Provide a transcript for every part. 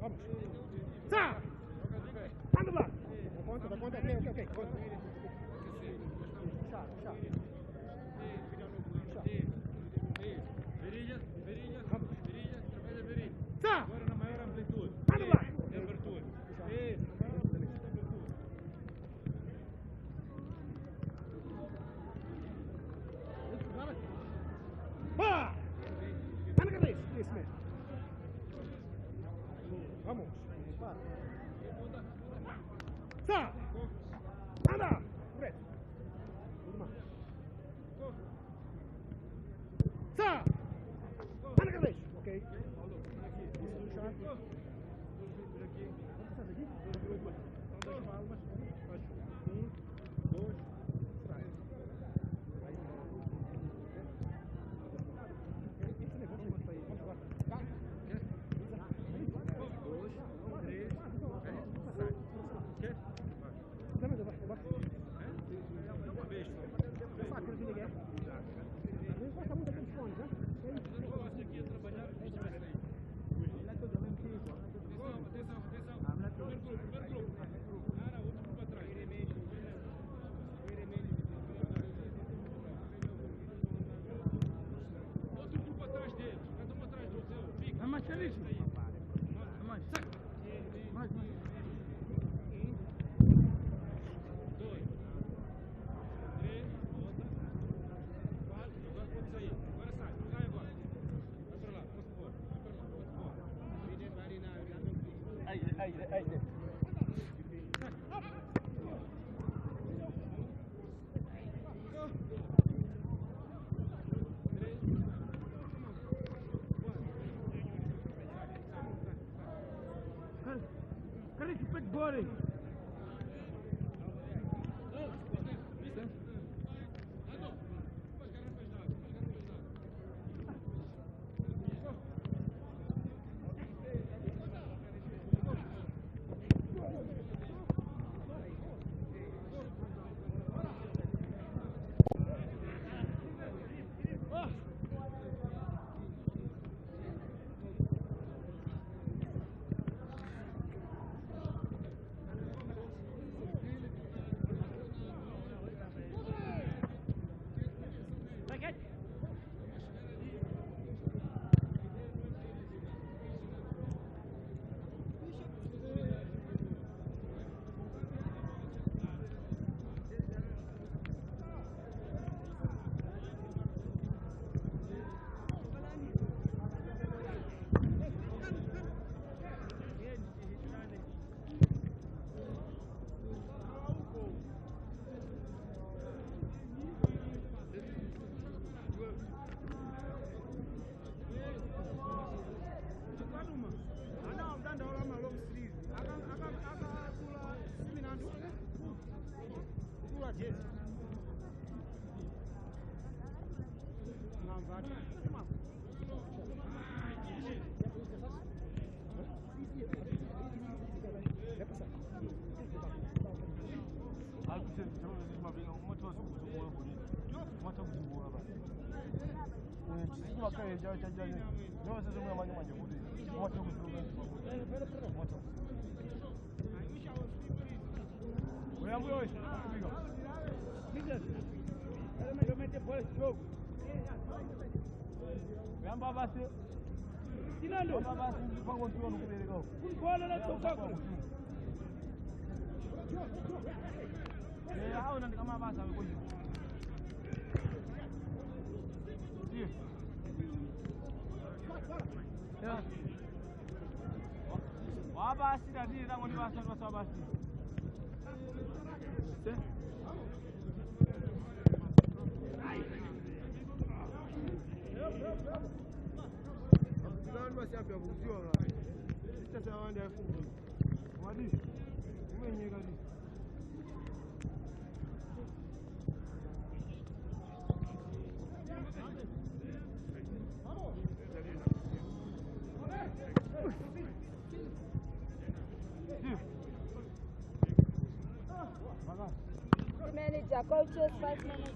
Vamos. Tá! Anda lá! Conta, ok. Conta. Puxar. Virilhas, Vamos. trabalha virilha. Tá! Agora na maior amplitude. Anda lá! Abertura. Vá! Anda, cadê isso? Isso mesmo. Vamos. Tá! Anda! Correto. Tá! Anda, cadê isso? Ok. Isso, puxar. Duas palmas. Dois. Traz. Vamos lá. Tá? Dois, três, sai. Quer? Vai. Uma vez só. Não sabe que ninguém. Não gosta muito daqueles fones, né? Eu gosto aqui de trabalhar com isso. Atenção. Primeiro grupo. Cara, outro grupo atrás. Outro grupo atrás dele. Cada um atrás do seu. Fica. Mais feliz. Mais. Sai. Mais. 2, 3, volta. 4, agora pode sair. Agora sai. Sai agora. Vai pra lá. Posso fora. Aí. Cara, que pé de bola aí. Wabasi tadi nak mandi basah wabasi. Nani basi hapa kuziwa ngani? Sasa wanda elfu. Wadi. Mwenye gani? Manager, coaches, 5 minutes.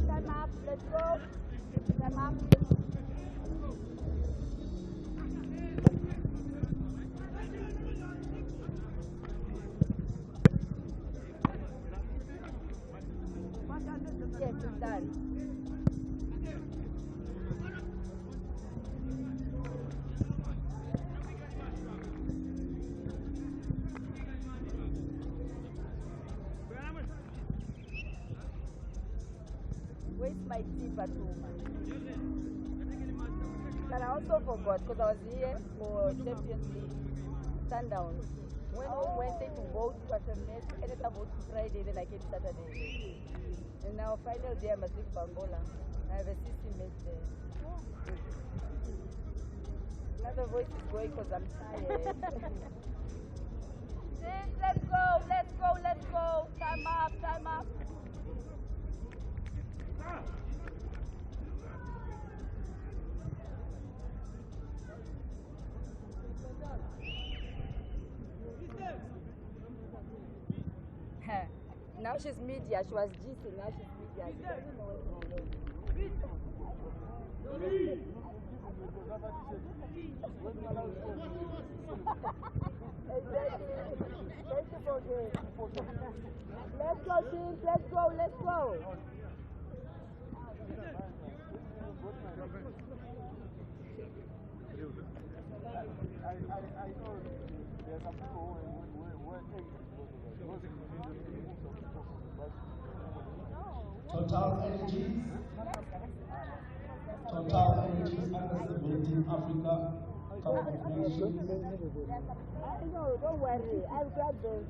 Time up, let's go. Time up. Yes, it's done. Where's my tip at home? And I also forgot because I was here for Champions League Sundowns. When on Wednesday to vote to attend, and then I vote to Friday, then I came Saturday. And now final day I must leave Bangola. I have a 60 match there. Now the voice is going because I'm tired. Let's go, let's go, let's go. Time up, time up. Now she's media. She was GC. Now she's media. She doesn't know what's going on. Exactly. Thank you for this. Let's go, team. Let's go. Let's go. I know there's some people who were Total Energies under 17 Africa Cup of Nations. No, don't worry. I'll grab those.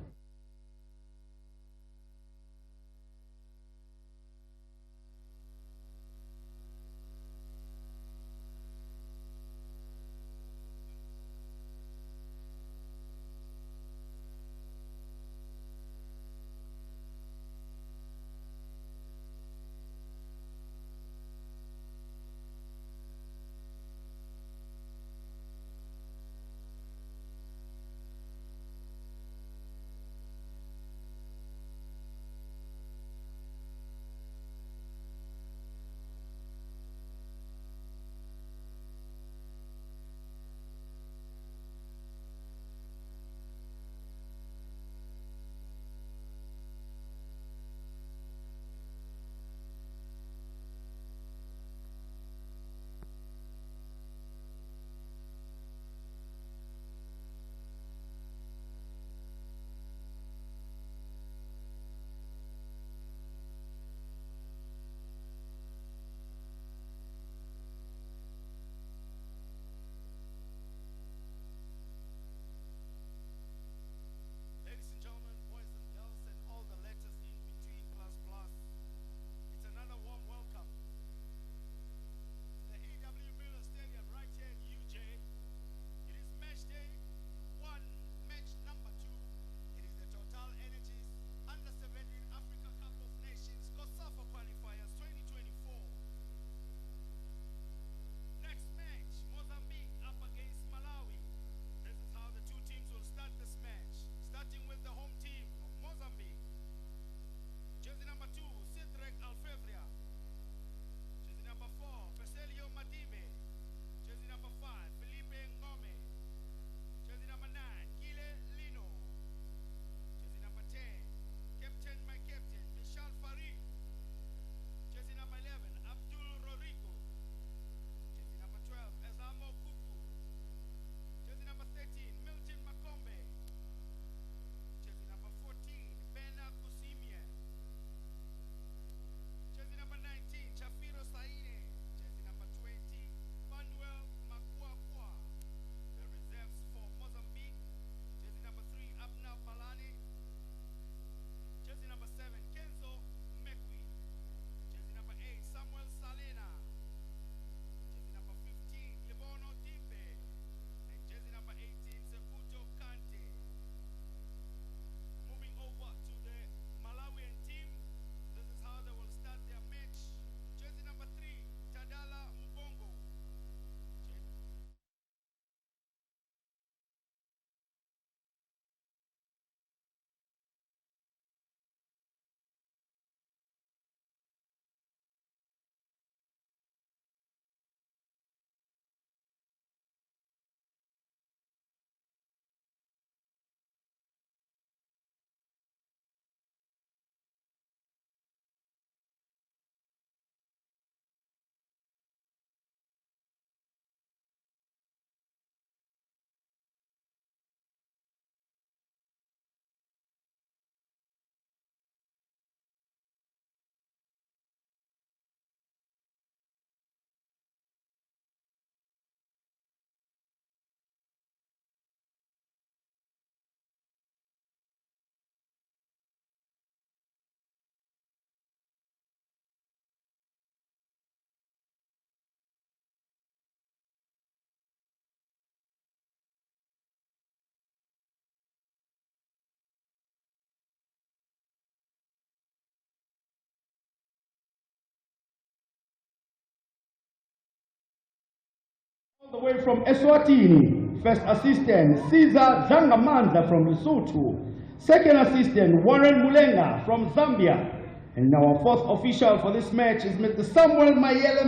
All the way from Eswatini, First Assistant Caesar Zangamandla from Lesotho, Second assistant, Warren Mulenga from Zambia. And our fourth official for this match is Mr. Samuel Mayele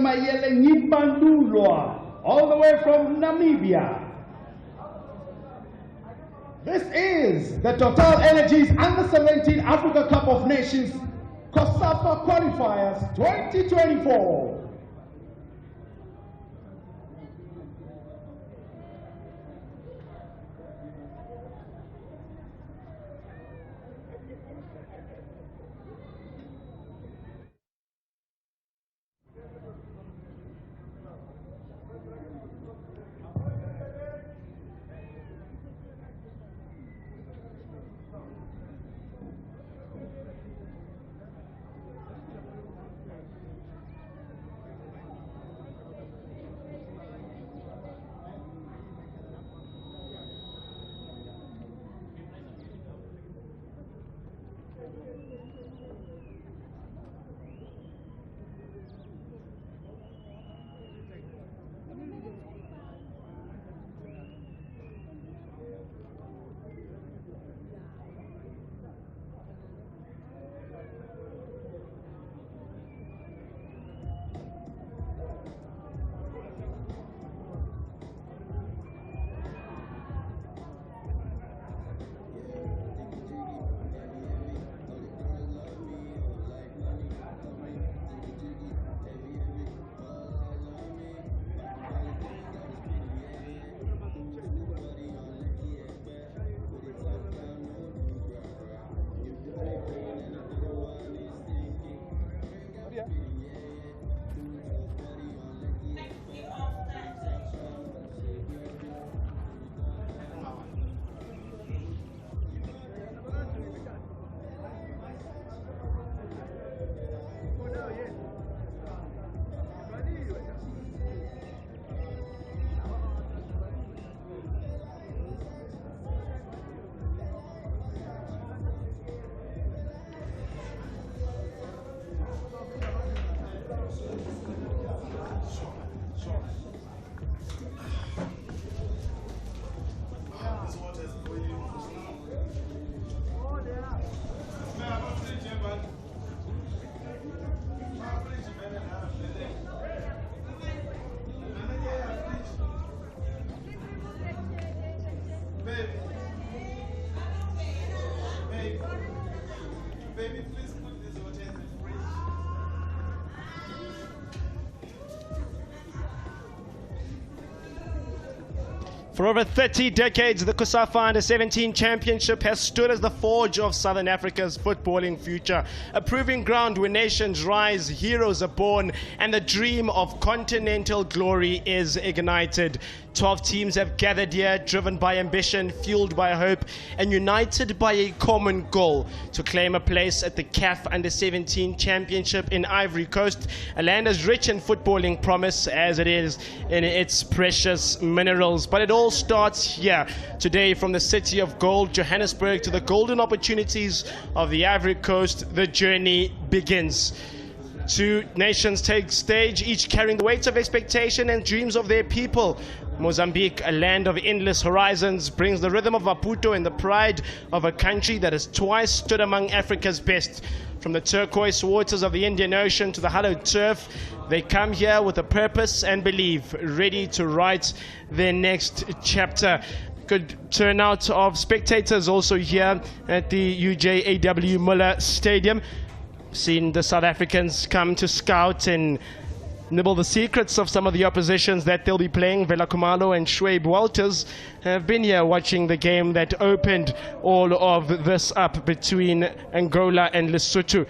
Nyibandulwa, all the way from Namibia. This is the Total Energies Under 17 Africa Cup of Nations COSAFA Qualifiers 2024. For over 30 decades, the COSAFA Under-17 Championship has stood as the forge of Southern Africa's footballing future, a proving ground where nations rise, heroes are born, and the dream of continental glory is ignited. 12 teams have gathered here, driven by ambition, fueled by hope, and united by a common goal: to claim a place at the CAF Under-17 Championship in Ivory Coast, a land as rich in footballing promise as it is in its precious minerals. But it all starts here. Today, from the city of gold, Johannesburg, to the golden opportunities of the Ivory Coast, the journey begins. Two nations take stage, each carrying the weight of expectation and dreams of their people. Mozambique, a land of endless horizons, brings the rhythm of Maputo and the pride of a country that has twice stood among Africa's best. From the turquoise waters of the Indian Ocean to the hallowed turf, they come here with a purpose and belief, ready to write their next chapter. Good turnout of spectators also here at the UJAW Muller Stadium. Seen the South Africans come to scout and nibble the secrets of some of the oppositions that they'll be playing. Vela Kumalo and Schwabe Walters have been here watching the game that opened all of this up between Angola and Lesotho.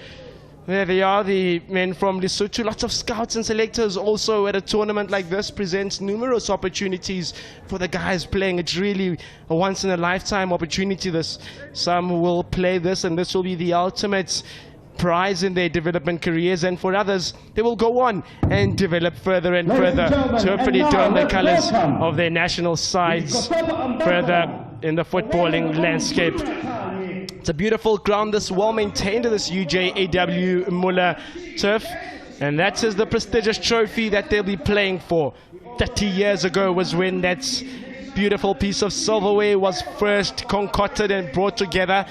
There they are, the men from Lesotho. Lots of scouts and selectors also at a tournament like this presents numerous opportunities for the guys playing. It's really a once-in-a-lifetime opportunity. Some will play this, and this will be the ultimate prize in their development careers, and for others they will go on and develop further and further to hopefully don the colors of their national sides further in the footballing landscape. It's a beautiful ground, this well maintained, this UJAW Muller turf, and that is the prestigious trophy that they'll be playing for. 30 years ago was when that beautiful piece of silverware was first concocted and brought together.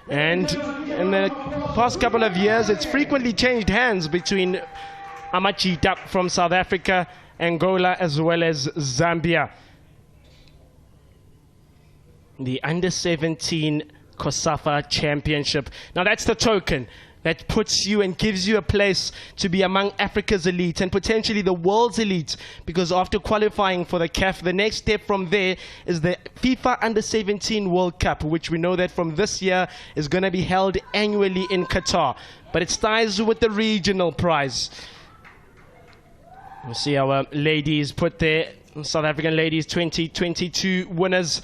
And in the past couple of years, it's frequently changed hands between Amachita from South Africa, Angola, as well as Zambia. The Under-17 COSAFA Championship. Now that's the token that puts you and gives you a place to be among Africa's elite and potentially the world's elite, because after qualifying for the CAF, the next step from there is the FIFA Under-17 World Cup, which we know that from this year is going to be held annually in Qatar, but it ties with the regional prize. We'll see our ladies put there, South African ladies 2022 winners.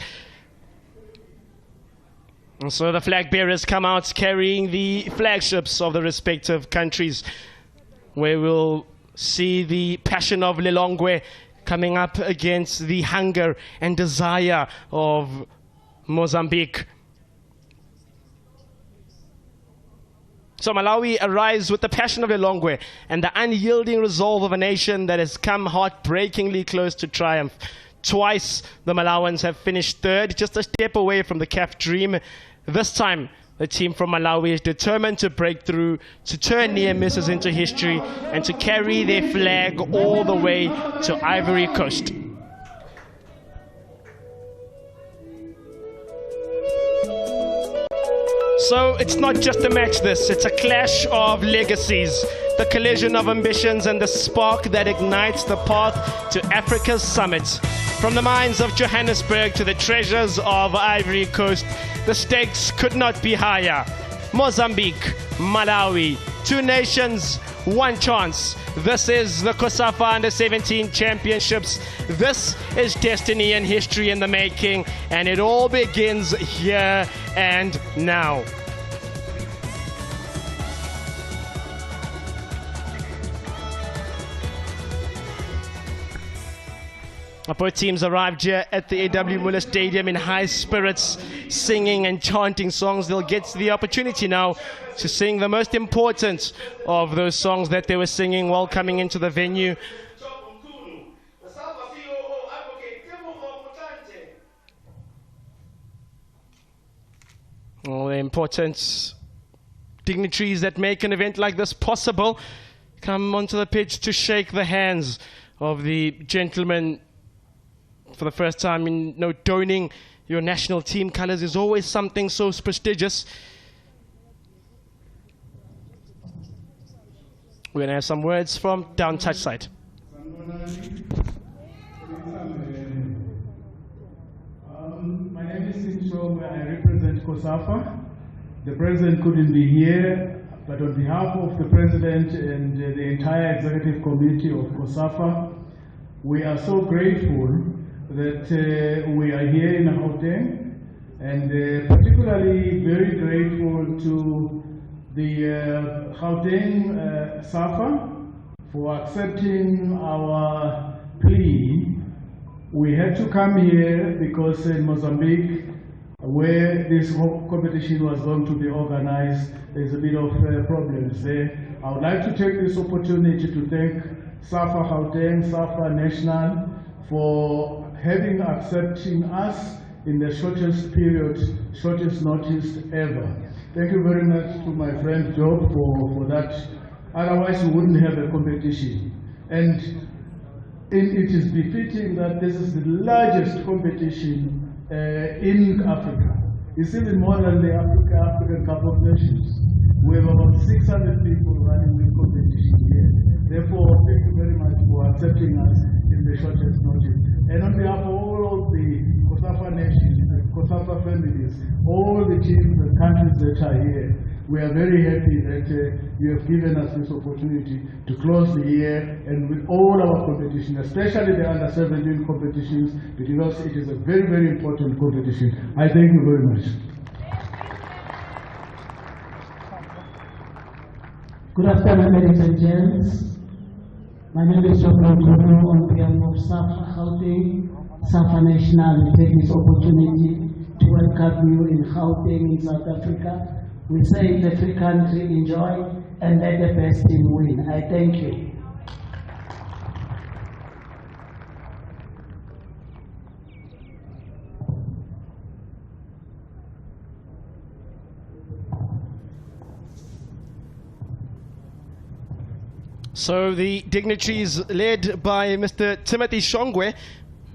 And so the flag bearers come out carrying the flagships of the respective countries, where we'll see the passion of Lilongwe coming up against the hunger and desire of Mozambique. So Malawi arrives with the passion of Lilongwe and the unyielding resolve of a nation that has come heartbreakingly close to triumph. Twice the Malawans have finished third, just a step away from the CAF dream. This time, the team from Malawi is determined to break through, to turn near misses into history, and to carry their flag all the way to Ivory Coast. So it's not just a match this, it's a clash of legacies, the collision of ambitions and the spark that ignites the path to Africa's summit. From the mines of Johannesburg to the treasures of Ivory Coast, the stakes could not be higher. Mozambique, Malawi, two nations, one chance. This is the COSAFA Under-17 Championships. This is destiny and history in the making, and it all begins here and now. Both teams arrived here at the A.W. Muller Stadium in high spirits, singing and chanting songs. They'll get the opportunity now to sing the most important of those songs that they were singing while coming into the venue. All the important dignitaries that make an event like this possible come onto the pitch to shake the hands of the gentlemen. For the first time, donning your national team colors is always something so prestigious. We're going to have some words from down touch side. My name is Sincho, I represent COSAFA. The president couldn't be here, but on behalf of the president and the entire executive committee of COSAFA, we are so grateful that we are here in Gauteng, and particularly very grateful to the Gauteng SAFA for accepting our plea. We had to come here because in Mozambique, where this competition was going to be organized, there's a bit of problems there. I would like to take this opportunity to thank SAFA Gauteng, SAFA National, for accepting us in the shortest period, shortest notice ever. Thank you very much to my friend Job for that. Otherwise we wouldn't have a competition. And it is befitting that this is the largest competition in Africa. It's even more than the African Cup of Nations. We have about 600 people running the competition here. Therefore, thank you very much for accepting us in the shortest notice. And on behalf of all of the COSAFA nations, the COSAFA families, all the teams and countries that are here, we are very happy that you have given us this opportunity to close the year and with all our competition, especially the Under-17 competitions, because it is a very, very important competition. I thank you very much. Good afternoon, ladies and gents. My name is Dr. on behalf of SAFA Gauteng, SAFA National. We take this opportunity to welcome you in Gauteng, in South Africa. We say the free country enjoy and let the best team win. I thank you. So the dignitaries led by Mr. Timothy Shongwe,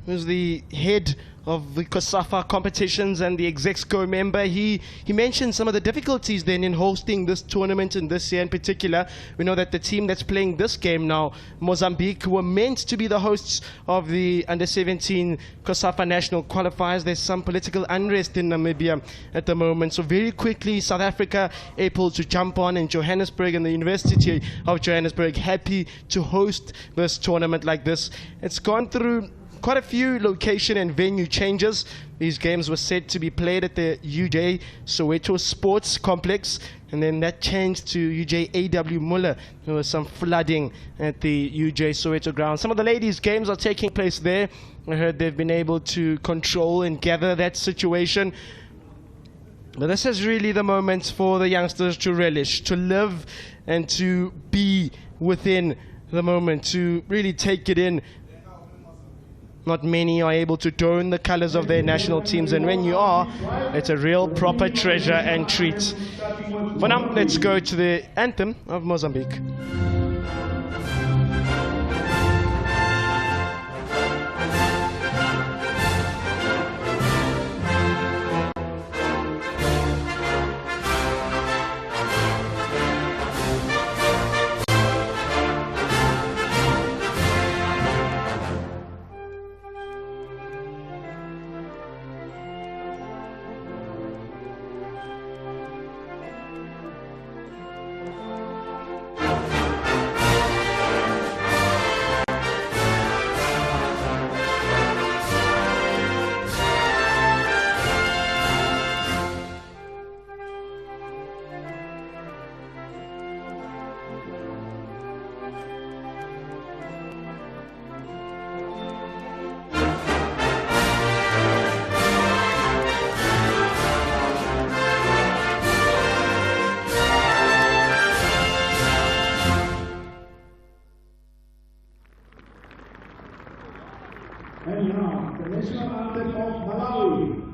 who's the head of the COSAFA competitions and the Exexco member, he mentioned some of the difficulties then in hosting this tournament in this year in particular. We know that the team that's playing this game now, Mozambique, who were meant to be the hosts of the under-17 COSAFA national qualifiers. There's some political unrest in Namibia at the moment. So very quickly, South Africa able to jump on in Johannesburg, and the University of Johannesburg happy to host this tournament like this. It's gone through quite a few location and venue changes. These games were said to be played at the UJ Soweto Sports Complex, and then that changed to UJ A.W. Muller. There was some flooding at the UJ Soweto ground. Some of the ladies' games are taking place there. I heard they've been able to control and gather that situation. But this is really the moment for the youngsters to relish, to live and to be within the moment, to really take it in. Not many are able to don the colors of their national teams, and when you are, it's a real proper treasure and treat. For now, let's go to the anthem of Mozambique. And now, the national anthem of Malawi.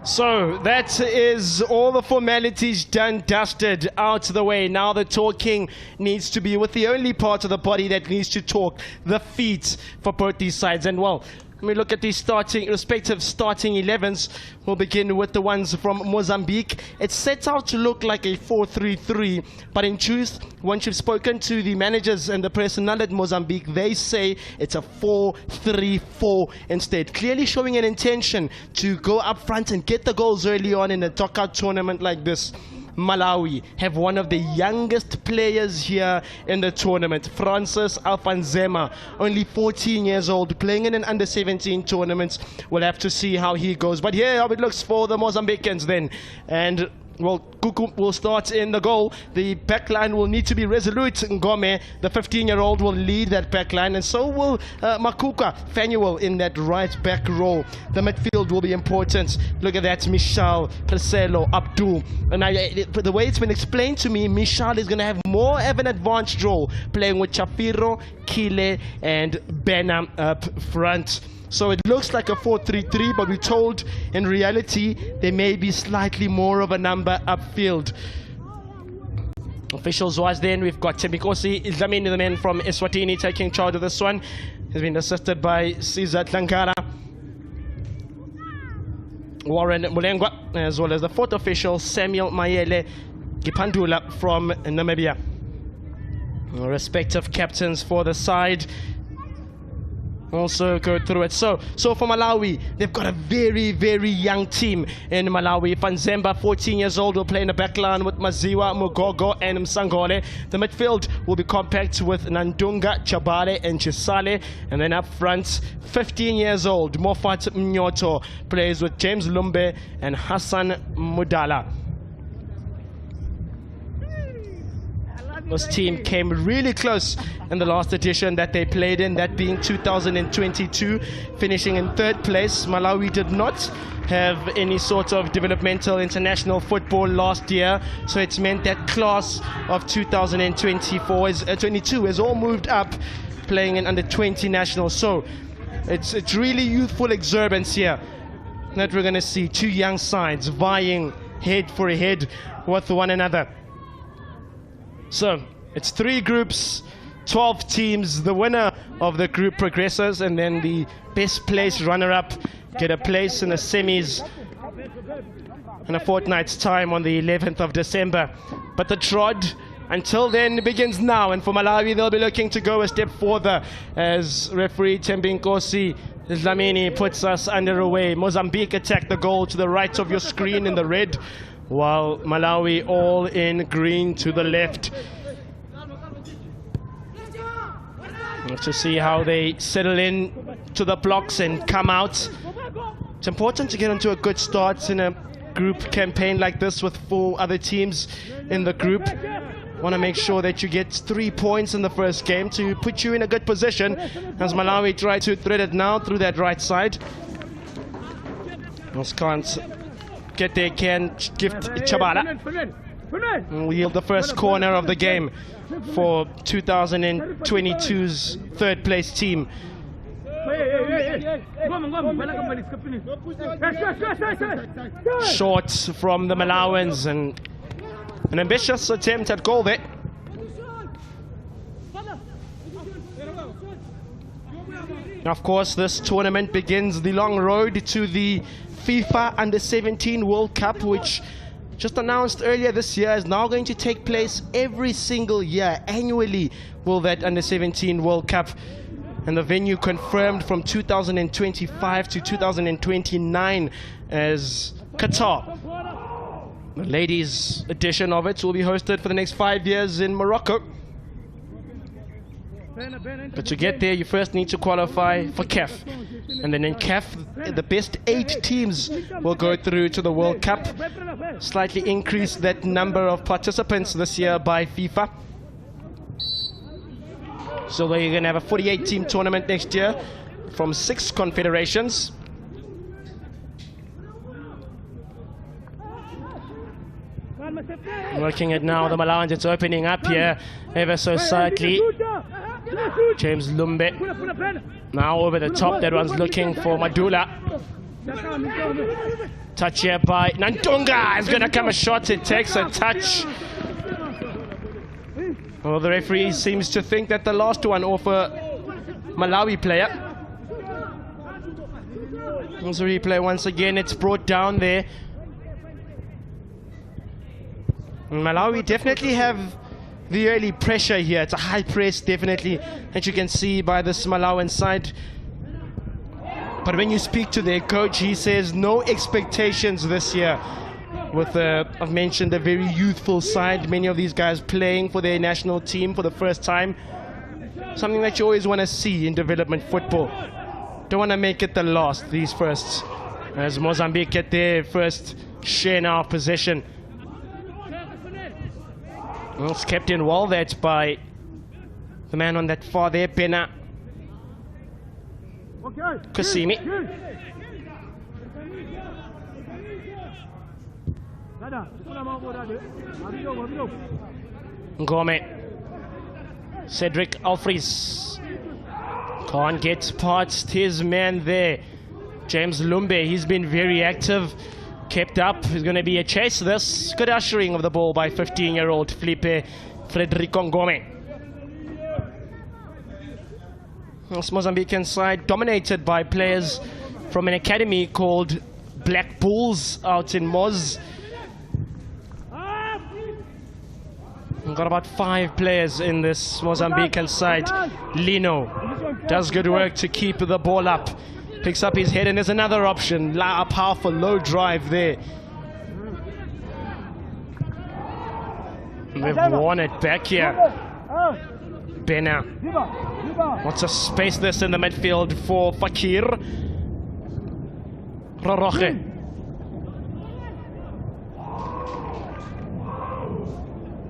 So that is all the formalities done, dusted, out the way. Now the talking needs to be with the only part of the body that needs to talk, the feet, for both these sides. And well, when we look at these respective starting 11s, we'll begin with the ones from Mozambique. It's set out to look like a 4-3-3, but in truth, once you've spoken to the managers and the personnel at Mozambique, they say it's a 4-3-4 instead. Clearly showing an intention to go up front and get the goals early on in a knockout tournament like this. Malawi have one of the youngest players here in the tournament, Francis Alfanzema, only 14 years old, playing in an under-17 tournament. We'll have to see how he goes. But here how it looks for the Mozambicans then. And well, Kuku will start in the goal. The backline will need to be resolute. Ngome, the 15-year-old, will lead that backline, and so will Makuka Fanuel in that right back role. The midfield will be important. Look at that, Michal, Priscelo, Abdul. And the way it's been explained to me, Michal is going to have more of an advanced role, playing with Chafiro, Kile, and Benham up front. So it looks like a 4-3-3, but we're told in reality there may be slightly more of a number upfield. Officials wise then, we've got Temikosi Dlamini, the man from Eswatini, taking charge of this one. He's been assisted by Cesar Tlankara, Warren Mulengwa, as well as the fourth official, Samuel Mayele Gipandula from Namibia. Respective captains for the side. also go through it. So for Malawi, they've got a very, very young team in Malawi. Fanzemba, 14 years old, will play in the backline with Maziwa, Mugogo and Msangole. The midfield will be compact with Nandunga, Chabale and Chisale. And then up front, 15 years old, Mofat Mnyoto plays with James Lumbe and Hassan Mudala. This team came really close in the last edition that they played in, that being 2022, finishing in 3rd place. Malawi did not have any sort of developmental international football last year, so it's meant that class of 2022 has all moved up, playing in under 20 nationals. So it's really youthful exuberance here that we're going to see. Two young sides vying head for head with one another. So it's 3 groups, 12 teams. The winner of the group progresses, and then the best place runner-up get a place in the semis in a fortnight's time on the 11th of December. But the trod until then begins now, and for Malawi they'll be looking to go a step further as referee Tembinkosi Dlamini puts us underway. Mozambique attack the goal to the right of your screen in the red, while Malawi all in green to the left. Let's just see how they settle in to the blocks and come out. It's important to get onto a good start in a group campaign like this with 4 other teams in the group. Want to make sure that you get 3 points in the first game to put you in a good position as Malawi try to thread it now through that right side. Those can't get there, can gift Chabala. We'll yield the first corner of the game for 2022's 3rd place team. Short from the Malawans, and an ambitious attempt at goal there. Of course, this tournament begins the long road to the FIFA Under-17 World Cup, which just announced earlier this year is now going to take place every single year. Annually will that Under-17 World Cup, and the venue confirmed from 2025 to 2029 as Qatar. The ladies' edition of it will be hosted for the next 5 years in Morocco. But to get there, you first need to qualify for CAF. And then in CAF, the best 8 teams will go through to the World Cup. Slightly increased that number of participants this year by FIFA. So you're going to have a 48-team tournament next year from 6 confederations. Working it now, the Malawans, it's opening up here ever so slightly. James Lumbe now over the top. That one's looking for Madula. Touch here by Nandunga. Is going to come a shot. It takes a touch. Well, the referee seems to think that the last one off a Malawi player. There's a replay once again. It's brought down there. Malawi definitely have the early pressure here. It's a high press, definitely, that you can see by this Malawian side. But when you speak to their coach, he says no expectations this year. With, I've mentioned, a very youthful side. Many of these guys playing for their national team for the first time. Something that you always want to see in development football. Don't want to make it the last, these firsts. As Mozambique get their first share now of possession. Well, it's kept in well, that by the man on that far there, Pena Kasimi. Ngome. Cedric Alfries can't get past his man there. James Lumbe, he's been very active. Kept up. It's going to be a chase this. Good ushering of the ball by 15-year-old Felipe Frederico Ngome. This Mozambican side dominated by players from an academy called Black Bulls out in Moz. We've got about 5 players in this Mozambican side. Lino, Does good work to keep the ball up. Picks up his head, and there's another option. A powerful low drive there. And they've won it back here. Bena. Lots of space this in the midfield for Fakir. Roroche.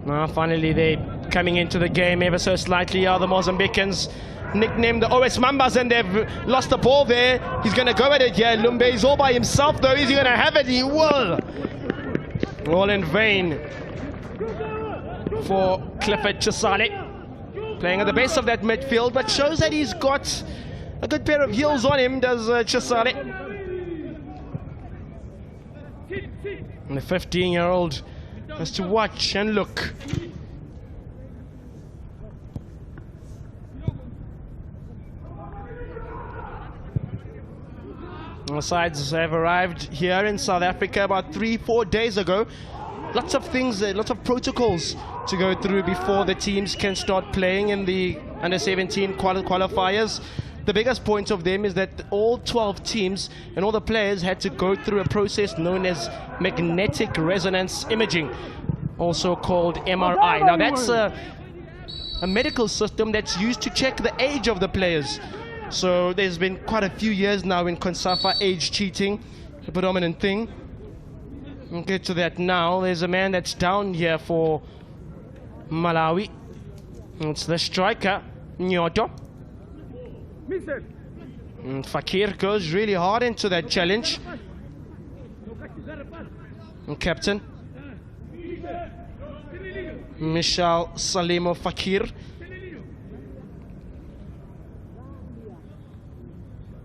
Now finally they're coming into the game ever so slightly, are the Mozambicans. Nicknamed the OS Mambas, and they've lost the ball there. He's going to go at it here. Lumbe is all by himself though. Is he going to have it? He will. All in vain for Clifford Chisale. Playing at the base of that midfield, but shows that he's got a good pair of heels on him, does Chisale. And the 15-year-old has to watch and look. The sides have arrived here in South Africa about 3-4 days ago. Lots of things, lots of protocols to go through before the teams can start playing in the under-17 qualifiers. The biggest point of them is that all 12 teams and all the players had to go through a process known as magnetic resonance imaging, also called MRI. Now that's a medical system that's used to check the age of the players. So there's been quite a few years now in COSAFA age cheating, the predominant thing. We'll get to that now. There's a man that's down here for Malawi. It's the striker, Nyoto. And Fakir goes really hard into that challenge. And captain Michal Salimo Fakir.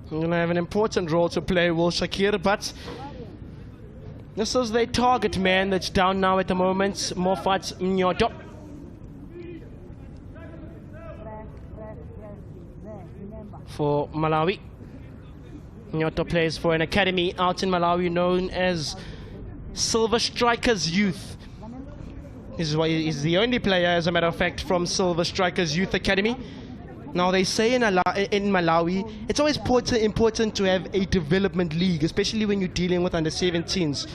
Going to have an important role to play, Will Shakir, but this is the target man that's down now at the moment, Mofat Nyoto. For Malawi. Nyoto plays for an academy out in Malawi known as Silver Strikers Youth. This is why he's the only player, as a matter of fact, from Silver Strikers Youth Academy. Now they say in Malawi, it's always important to have a development league, especially when you're dealing with under-17s.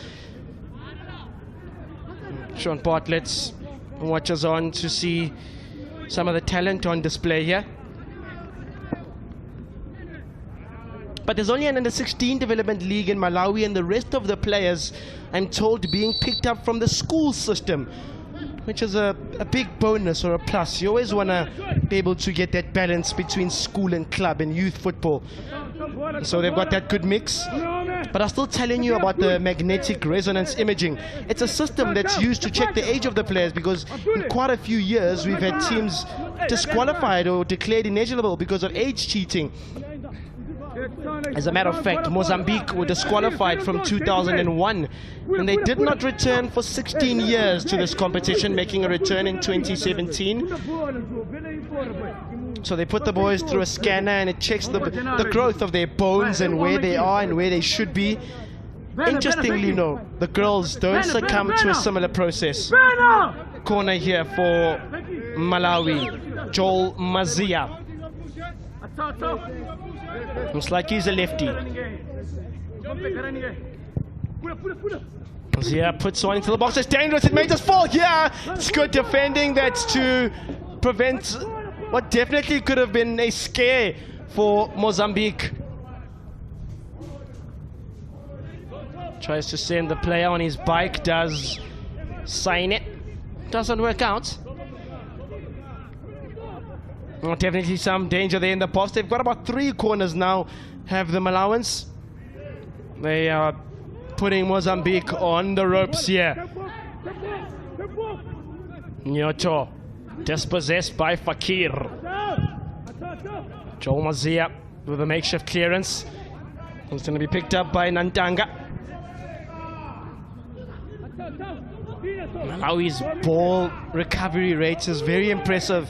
Sean Bartlett watches on to see some of the talent on display here. But there's only an under-16 development league in Malawi, and the rest of the players, I'm told, being picked up from the school system, which is a big bonus or a plus. You always want to be able to get that balance between school and club and youth football. So they've got that good mix. But I'm still telling you about the magnetic resonance imaging. It's a system that's used to check the age of the players, because in quite a few years we've had teams disqualified or declared ineligible because of age cheating. As a matter of fact, Mozambique were disqualified from 2001, and they did not return for 16 years to this competition, making a return in 2017. So they put the boys through a scanner, and it checks the growth of their bones and where they are and where they should be. Interestingly, no, the girls don't succumb to a similar process. Corner here for Malawi, Joel Mazia. Looks like he's a lefty. Mazia puts one into the box. It's dangerous. It made us fall. Yeah, it's good defending. That's to prevent what definitely could have been a scare for Mozambique. Tries to send the player on his bike. Does sign it. Doesn't work out. Well, definitely some danger there in the post. They've got about 3 corners now, have the Malawans. They are putting Mozambique on the ropes here. Nyoto, dispossessed by Fakir. Joel Mazia with a makeshift clearance. It's going to be picked up by Nantanga. Malawi's ball recovery rate is very impressive.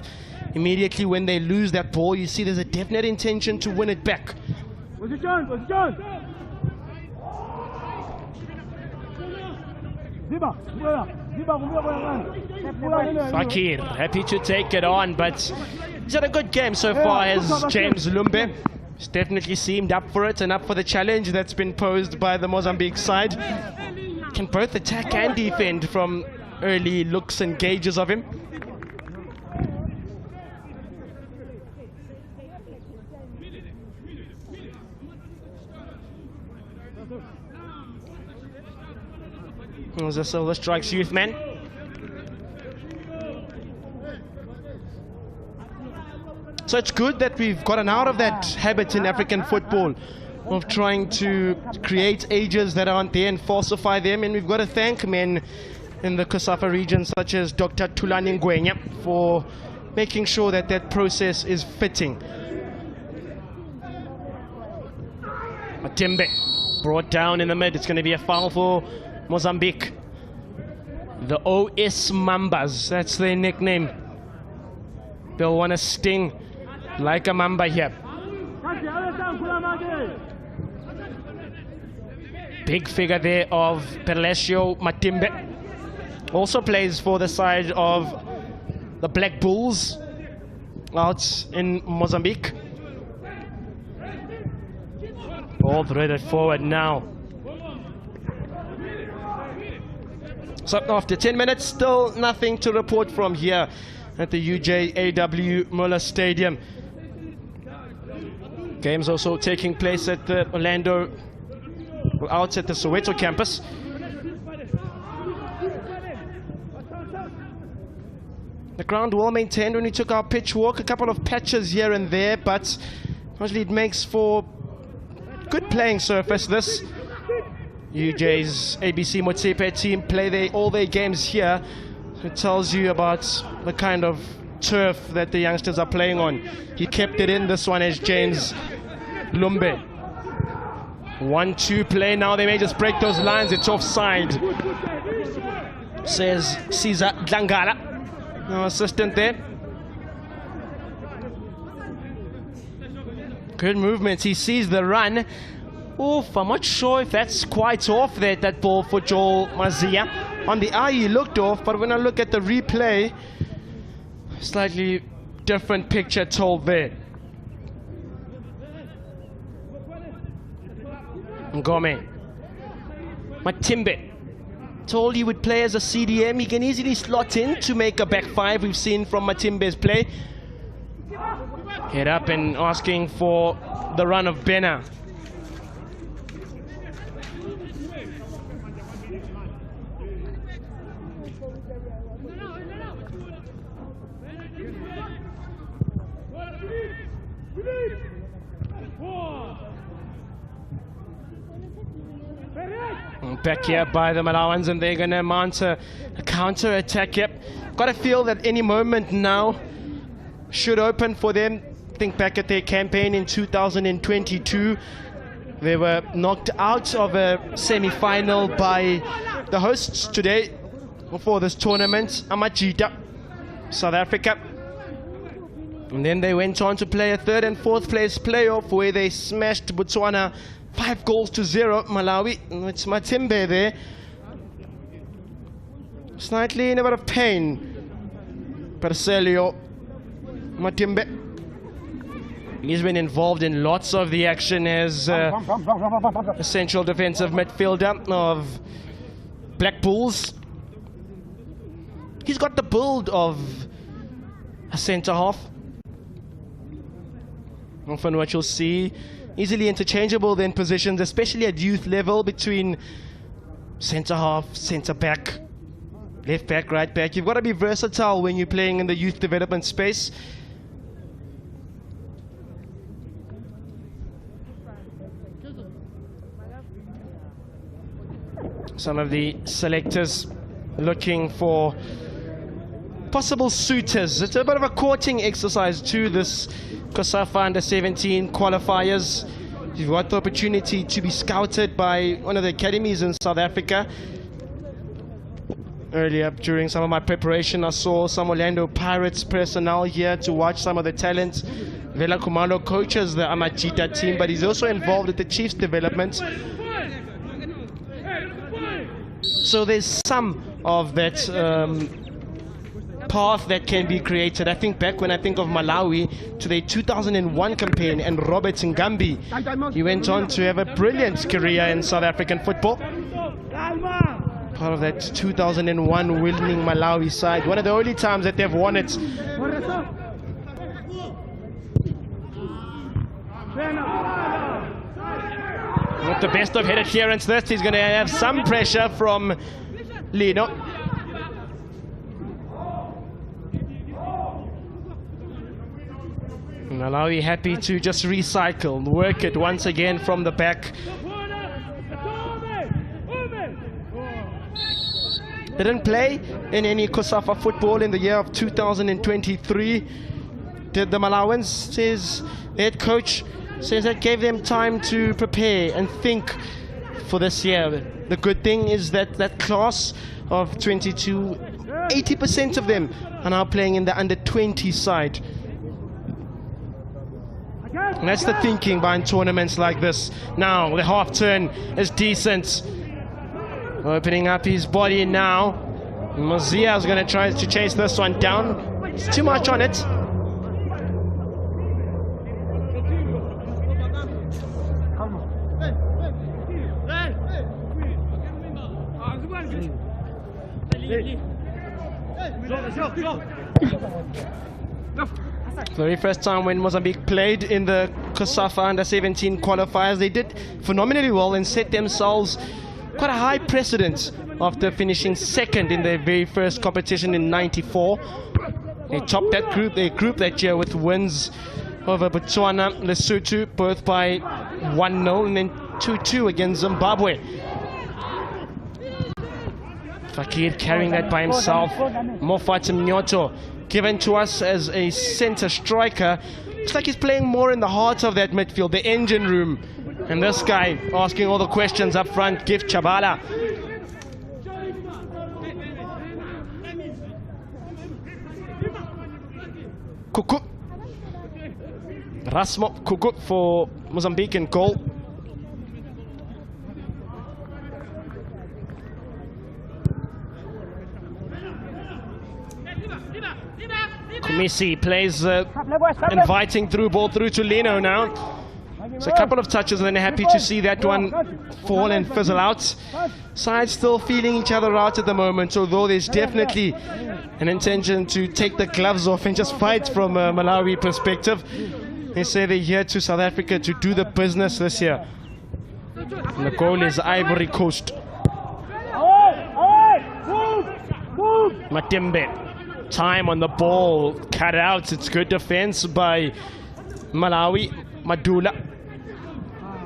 Immediately when they lose that ball, you see there's a definite intention to win it back. Fakir happy to take it on, but he's had a good game so far as James Lumbe. He's definitely seemed up for it and up for the challenge that's been posed by the Mozambique side. Can both attack and defend from early looks and gauges of him. There's a Silver Strikes youth man. So it's good that we've gotten out of that habit in African football of trying to create ages that aren't there and falsify them, and we've got to thank men in the COSAFA region such as Dr. Tulani Ngwenya for making sure that that process is fitting. Matimbe brought down in the mid. It's going to be a foul for Mozambique. The OS Mambas, that's their nickname. They'll want to sting like a mamba here. Big figure there of Perlesio Matimbe. Also plays for the side of the Black Bulls out in Mozambique. Ball threaded forward now. So after 10 minutes, still nothing to report from here at the UJAW Muller Stadium. Games also taking place at the Orlando, out at the Soweto campus. The ground well maintained when we took our pitch walk. A couple of patches here and there, but mostly it makes for good playing surface. This UJ's ABC Motsepe team play all their games here. It tells you about the kind of turf that the youngsters are playing on. He kept it in this one as James Lumbe. 1-2 play now. They may just break those lines. It's offside, says Caesar Dlangala, no assistant there. Good movements. He sees the run. Oof, I'm not sure if that's quite off there, that ball for Joel Mazia. On the eye he looked off, but when I look at the replay, slightly different picture told there. Ngome. Matimbe. Told he would play as a CDM. He can easily slot in to make a back five. We've seen from Matimbe's play. Head up and asking for the run of Bena. Back here by the Malawans, and they're going to mount a counter attack. Yep, got to feel that any moment now should open for them. Think back at their campaign in 2022. They were knocked out of a semi-final by the hosts today for this tournament, Amajita, South Africa. And then they went on to play a third and fourth place playoff where they smashed Botswana 5-0. Malawi, it's Matimbe there, slightly in a bit of pain. Percelio Matimbe, he's been involved in lots of the action as a central defensive midfielder of Black Bulls. He's got the build of a centre half. Often what you'll see, easily interchangeable then positions, especially at youth level, between centre half, centre back, left back, right back. You've got to be versatile when you're playing in the youth development space. Some of the selectors looking for possible suitors. It's a bit of a courting exercise to this COSAFA Under-17 qualifiers. You've got the opportunity to be scouted by one of the academies in South Africa. Earlier, during some of my preparation, I saw some Orlando Pirates personnel here to watch some of the talent. Vela Kumalo coaches the Amajita team, but he's also involved with the Chiefs development. So there's some of that path that can be created. I think back when I think of Malawi to the 2001 campaign and Robert Ngambi, he went on to have a brilliant career in South African football. Part of that 2001 winning Malawi side. One of the only times that they've won it. With the best of head adherence, this he's going to have some pressure from Lino. Malawi happy to just recycle, work it once again from the back. Didn't play in any COSAFA football in the year of 2023. Did the Malawans, says the head coach, says that gave them time to prepare and think for this year. The good thing is that that class of 22, 80% of them are now playing in the under-20 side. And that's the thinking behind tournaments like this. Now the half turn is decent. Opening up his body now. Mozia is going to try to chase this one down. It's too much on it. The very first time when Mozambique played in the COSAFA under-17 qualifiers, they did phenomenally well and set themselves quite a high precedent after finishing second in their very first competition in '94. They topped that group that year with wins over Botswana, Lesotho, both by 1-0 and then 2-2 against Zimbabwe. Fakir carrying that by himself. Mofat Mnyoto given to us as a center striker. Looks like he's playing more in the heart of that midfield, the engine room. And this guy asking all the questions up front, Gift Chabala. Kuku. Rasmo Kuku for Mozambique in goal. Kumisi plays inviting through ball through to Lino now. It's a couple of touches and then happy to see that one fall and fizzle out. Sides still feeling each other out at the moment, although there's definitely an intention to take the gloves off and just fight from a Malawi perspective. They say they're here to South Africa to do the business this year. And the goal is Ivory Coast. Matembe. Time on the ball, cut out. It's good defense by Malawi. Madula.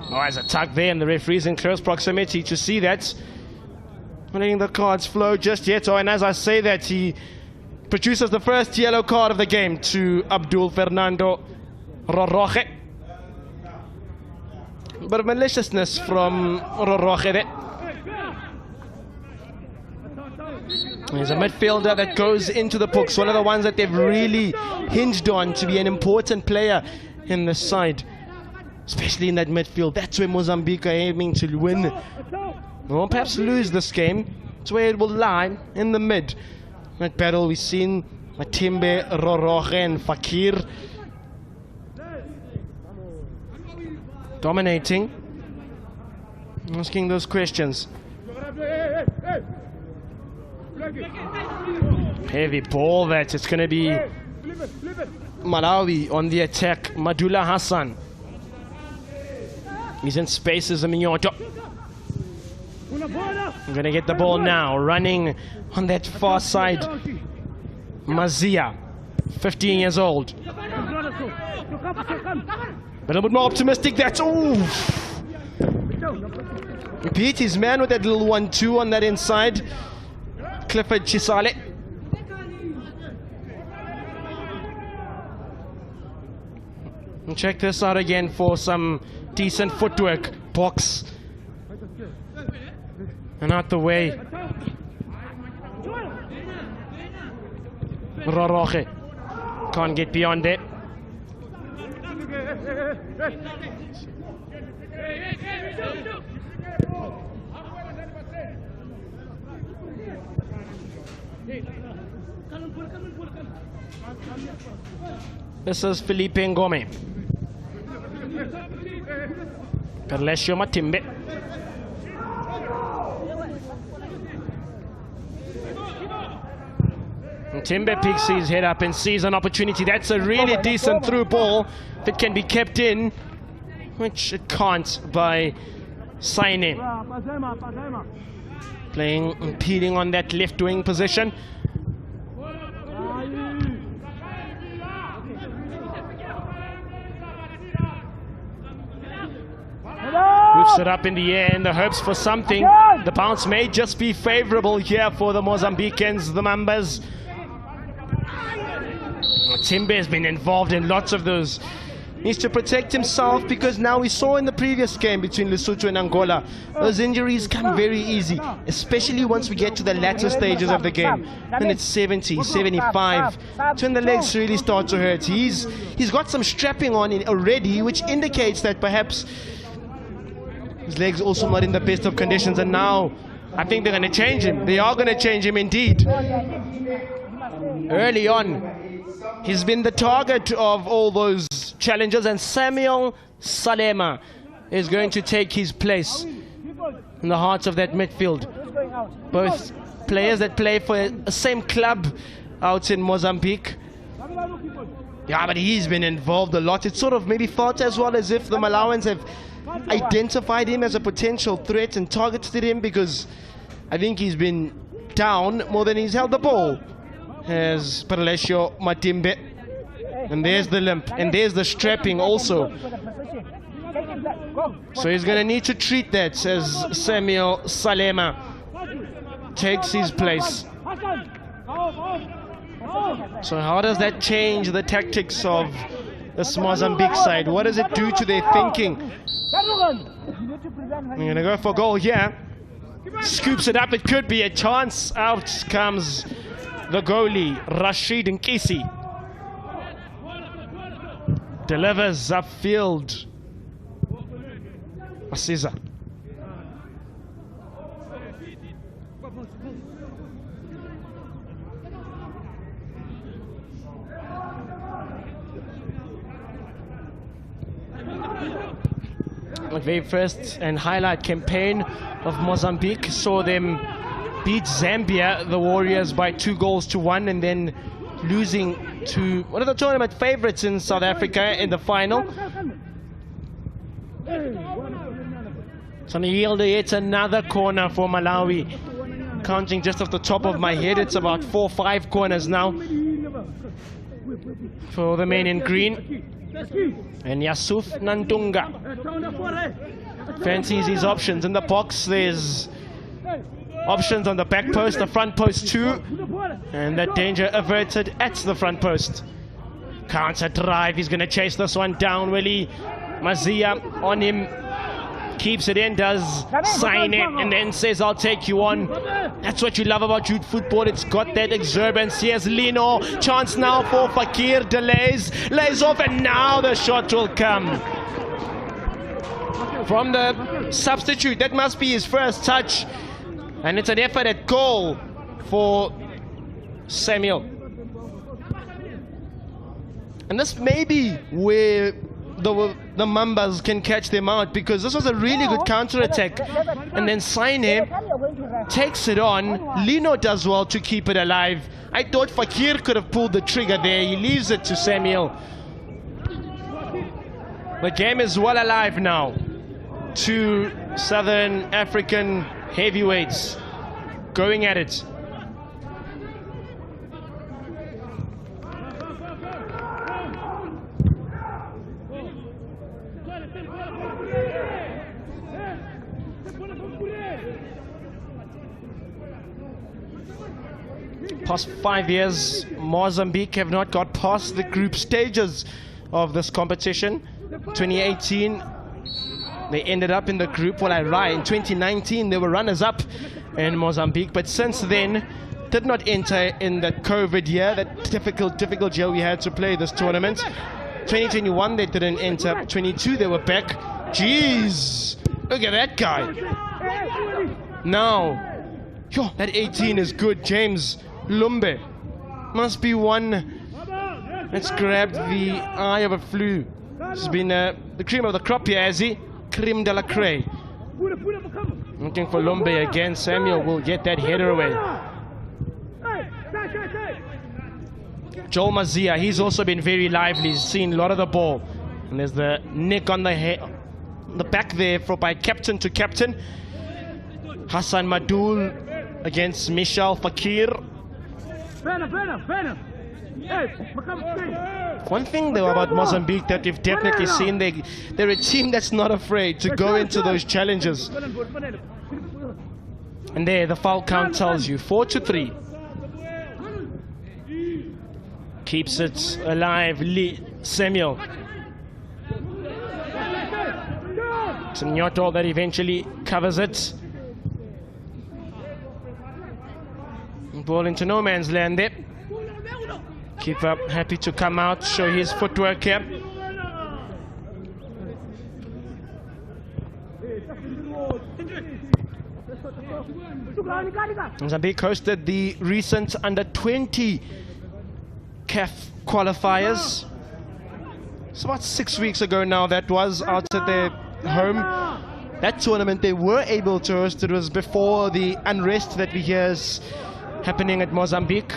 Oh, there's a tug there, and the referee's in close proximity to see that. Not letting the cards flow just yet. Oh, and as I say that, he produces the first yellow card of the game to Abdul Fernando Roroche. But maliciousness from Roroche there. There's a midfielder that goes into the books, one of the ones that they've really hinged on to be an important player in the side, especially in that midfield. That's where Mozambique are aiming to win, or perhaps lose this game. It's where it will lie, in the mid. That battle we've seen Matembe, Roroche and Fakir dominating, asking those questions. Heavy ball that. It's going to be Malawi on the attack. Madula Hassan. He's in spaces. Minyoto. I'm going to get the ball now. Running on that far side. Mazia. 15 years old. A little bit more optimistic. That's... Ooh! He beat his man with that little 1-2 on that inside. Clifford Chisale. And check this out again for some decent footwork. Box. And out the way. Roroche. Can't get beyond it. This is Felipe Ngome. Perlesio Matimbe. Timbe picks his head up and sees an opportunity. That's a really decent through ball that can be kept in, which it can't by Saine. Playing, impeding on that left wing position. Moves it up in the air in the hopes for something. The bounce may just be favorable here for the Mozambicans, the Mambas. Timbe has been involved in lots of those. Needs to protect himself, because now we saw in the previous game between Lesotho and Angola, those injuries come very easy, especially once we get to the latter stages of the game. When it's 70, 75, when the legs really start to hurt. He's got some strapping on already, which indicates that perhaps his legs also not in the best of conditions, and now I think they're going to change him. They are going to change him indeed. Early on, he's been the target of all those challenges, and Samuel Salema is going to take his place in the heart of that midfield. Both players that play for the same club out in Mozambique. Yeah, but he's been involved a lot. It's sort of maybe felt as well as if the Malawans have identified him as a potential threat and targeted him, because I think he's been down more than he's held the ball. As Perlesio Matimbe. And there's the limp, and there's the strapping also. So he's going to need to treat that as Samuel Salema takes his place. So how does that change the tactics of this Mozambique side? What does it do to their thinking? I'm going to go for goal here. Scoops it up, it could be a chance. Out comes the goalie, Rashid Nkisi. Delivers upfield. Asiza. The very first and highlight campaign of Mozambique saw them beat Zambia, the Warriors, by 2-1, and then losing to one of the tournament favorites in South Africa in the final. So it's another corner for Malawi. Counting just off the top of my head, it's about 4 or 5 corners now for the men in green. And Yusuf Nantunga fancies his options in the box. There's options on the back post, the front post too, and that danger averted at the front post. Counter drive, he's going to chase this one down. Willie Mazia on him, keeps it in, does sign it, and then says, I'll take you on. That's what you love about youth football. It's got that exuberance. Here's Lino, chance now for Fakir, delays, lays off, and now the shot will come from the substitute. That must be his first touch, and it's an effort at goal for Samuel. And this may be where the Mambas can catch them out, because this was a really good counter-attack, and then Saine takes it on. Lino does well to keep it alive. I thought Fakir could have pulled the trigger there. He leaves it to Samuel. The game is well alive now. 2 Southern African heavyweights going at it. Past 5 years, Mozambique have not got past the group stages of this competition. 2018, they ended up in the group. Well, I lied. In 2019, they were runners-up in Mozambique, but since then, did not enter in the COVID year, that difficult year we had to play this tournament. 2021, they didn't enter. 22, they were back. Jeez, look at that guy. Now, that 18 is good. James Lumbe must be one that's grabbed the eye of a flu. He's been the cream of the crop here, has he? Creme de la craie. Looking for Lumbe again. Samuel will get that header away. Joel Mazia, he's also been very lively. He's seen a lot of the ball. And there's the nick on the head, the back there by captain to captain. Hassan Madul against Michel Fakir. One thing though about Mozambique that we've definitely seen, they're a team that's not afraid to go into those challenges. And there the foul count tells you 4-3. Keeps it alive, Samuel. Nyoto that eventually covers it. Ball into no man's land there. Keeper happy to come out, show his footwork here. Mozambique hosted the recent under-20 CAF qualifiers. It's about 6 weeks ago now. That was out at their home. That tournament they were able to host. It was before the unrest that we hear is happening at Mozambique.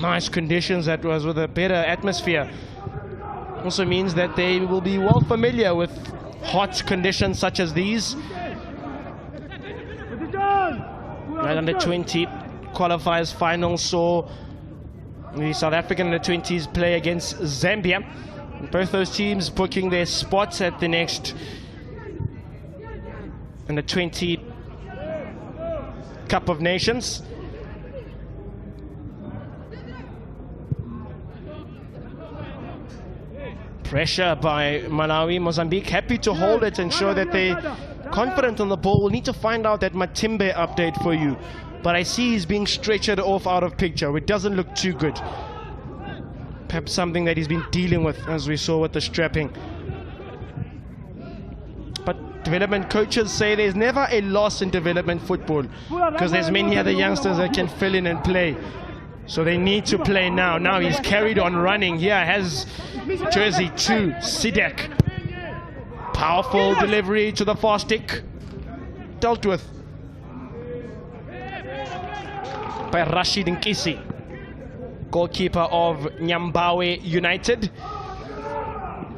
Nice conditions, that was, with a better atmosphere. Also means that they will be well familiar with hot conditions such as these. Right, under 20 qualifiers final saw the South African under 20s play against Zambia. Both those teams booking their spots at the next under 20 Cup of Nations. Pressure by Malawi. Mozambique happy to hold it and show that they're confident on the ball. We'll need to find out that Matimbe update for you. But I see he's being stretchered off out of picture. It doesn't look too good. Perhaps something that he's been dealing with, as we saw with the strapping. But development coaches say there's never a loss in development football, because there's many other youngsters that can fill in and play. So they need to play now. Now he's carried on running. Here has jersey 2, Sidek. Powerful delivery to the far stick. Dealt with by Rashid Nkisi, goalkeeper of Nyambawe United.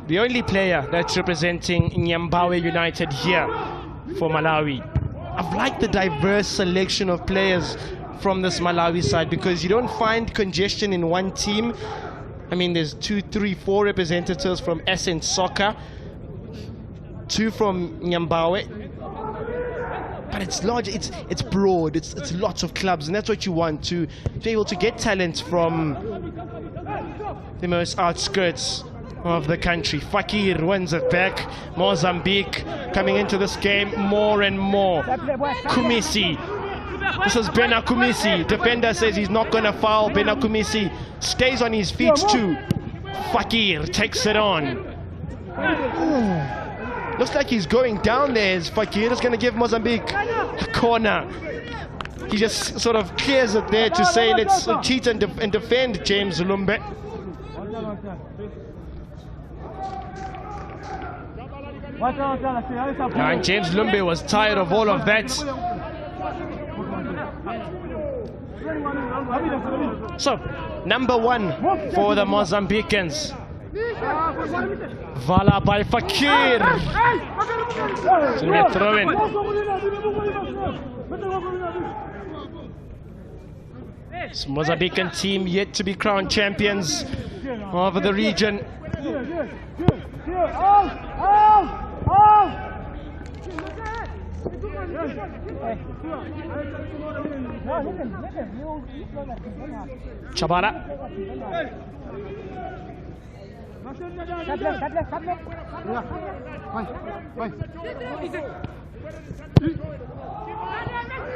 The only player that's representing Nyambawe United here for Malawi. I've liked the diverse selection of players from this Malawi side, because you don't find congestion in one team. I mean, there's 2, 3, 4 representatives from Essence Soccer, 2 from Nyambawe, but it's large, it's broad, it's lots of clubs, and that's what you want, to be able to get talent from the most outskirts of the country. Fakir wins it back. Mozambique coming into this game more and more. Kumisi. This is Bena Kumisi. Defender says he's not going to foul. Bena Kumisi stays on his feet too. Fakir takes it on. Ooh. Looks like he's going down there. Fakir is going to give Mozambique a corner. He just sort of clears it there to say, let's cheat and defend James Lumbe. And James Lumbe was tired of all of that. So, number 1 for the Mozambicans. Vala by Fakir. So they throw in. This Mozambican team yet to be crowned champions of the region. Chabara.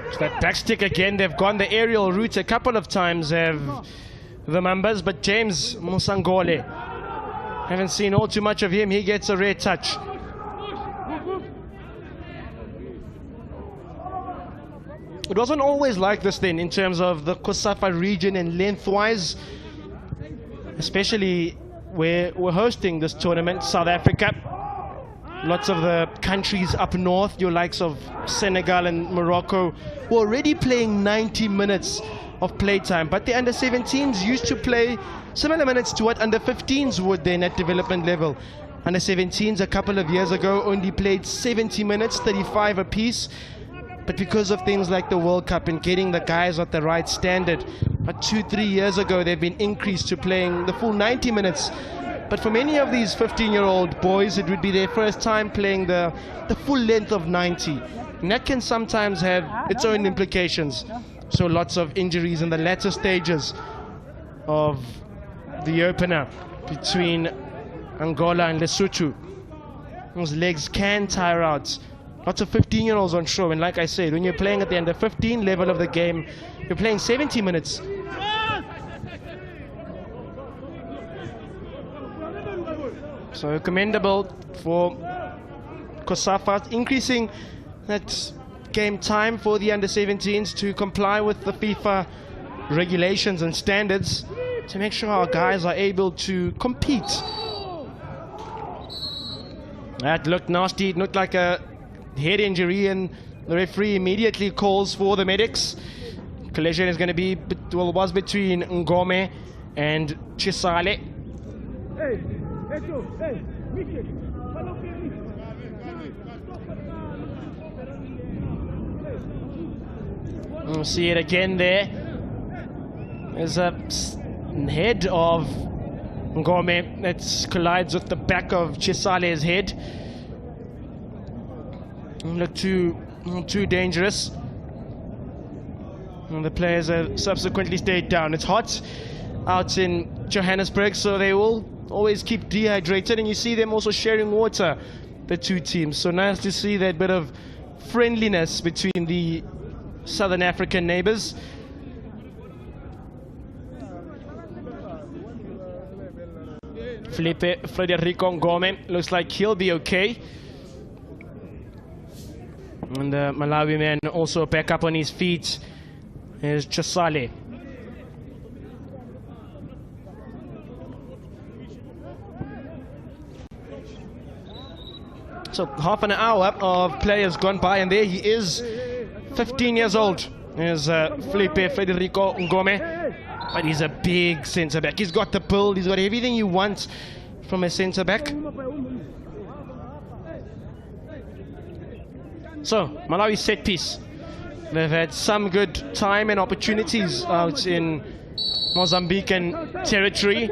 It's that backstick again. They've gone the aerial route a couple of times, have the members, but James Musangole, haven't seen all too much of him. He gets a rare touch. It wasn't always like this then in terms of the COSAFA region and lengthwise, especially where we're hosting this tournament, South Africa. Lots of the countries up north, your likes of Senegal and Morocco, were already playing 90 minutes of playtime. But the under-17s used to play similar minutes to what under-15s would then at development level. Under-17s a couple of years ago only played 70 minutes, 35 apiece. But because of things like the World Cup and getting the guys at the right standard, but 2-3 years ago they've been increased to playing the full 90 minutes. But for many of these 15-year-old boys, it would be their first time playing the full length of 90. And that can sometimes have its own implications. So lots of injuries in the latter stages of the opener between Angola and Lesotho. Those legs can tire out. Lots of 15-year-olds on show. And like I said, when you're playing at the under 15 level of the game, you're playing 70 minutes. So commendable for COSAFA increasing that game time for the under-17s to comply with the FIFA regulations and standards to make sure our guys are able to compete. That looked nasty. It looked like a head injury, and the referee immediately calls for the medics. Collision is going to be, well, was between Ngome and Chisale. We'll see it again there. There's a head of Ngome that collides with the back of Chisale's head. Look too dangerous. And the players have subsequently stayed down. It's hot out in Johannesburg, so they will always keep dehydrated, and you see them also sharing water, the two teams. So nice to see that bit of friendliness between the Southern African neighbors. Felipe Frederico Ngome looks like he'll be okay. And the Malawi man also back up on his feet. Here's Chisale. So half an hour of players gone by, and there he is, 15 years old. There's Felipe Federico Ngome, but he's a big centre back. He's got the build, he's got everything you want from a centre back. So Malawi set piece. They've had some good time and opportunities out in Mozambican territory.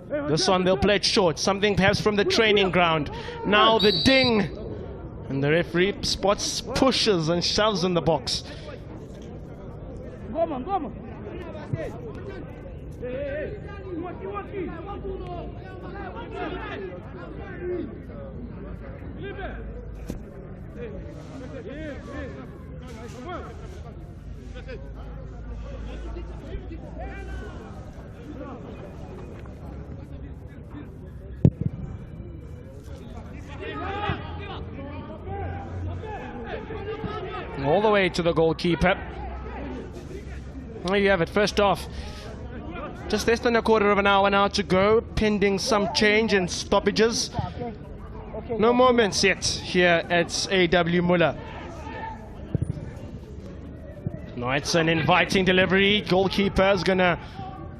This one they'll play it short, something perhaps from the training ground. Now the ding, and the referee spots, pushes and shoves in the box. All the way to the goalkeeper. There you have it, first off. Just less than a quarter of an hour now to go, pending some change and stoppages. No moments yet here at A.W. Muller. No, it's an inviting delivery. Goalkeeper's gonna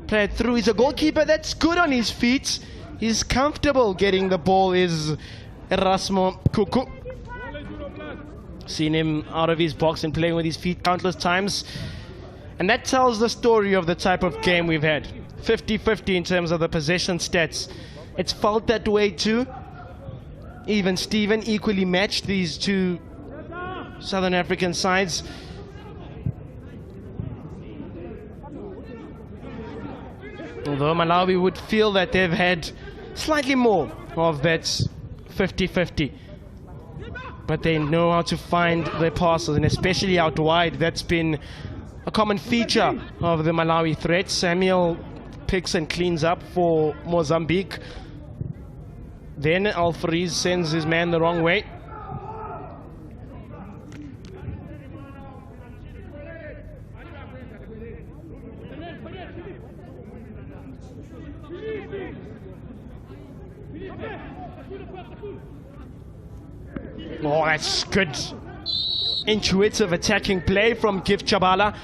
play it through. He's a goalkeeper that's good on his feet. He's comfortable getting the ball, is Erasmo Kuku. Seen him out of his box and playing with his feet countless times. And that tells the story of the type of game we've had. 50-50 in terms of the possession stats. It's felt that way too. Even Steven equally matched these two Southern African sides. Although Malawi would feel that they've had slightly more of that 50-50. But they know how to find their passes, and especially out wide. That's been a common feature of the Malawi threat. Samuel picks and cleans up for Mozambique. Then Alfariz sends his man the wrong way. Oh, that's good. Intuitive attacking play from Gift Chabala.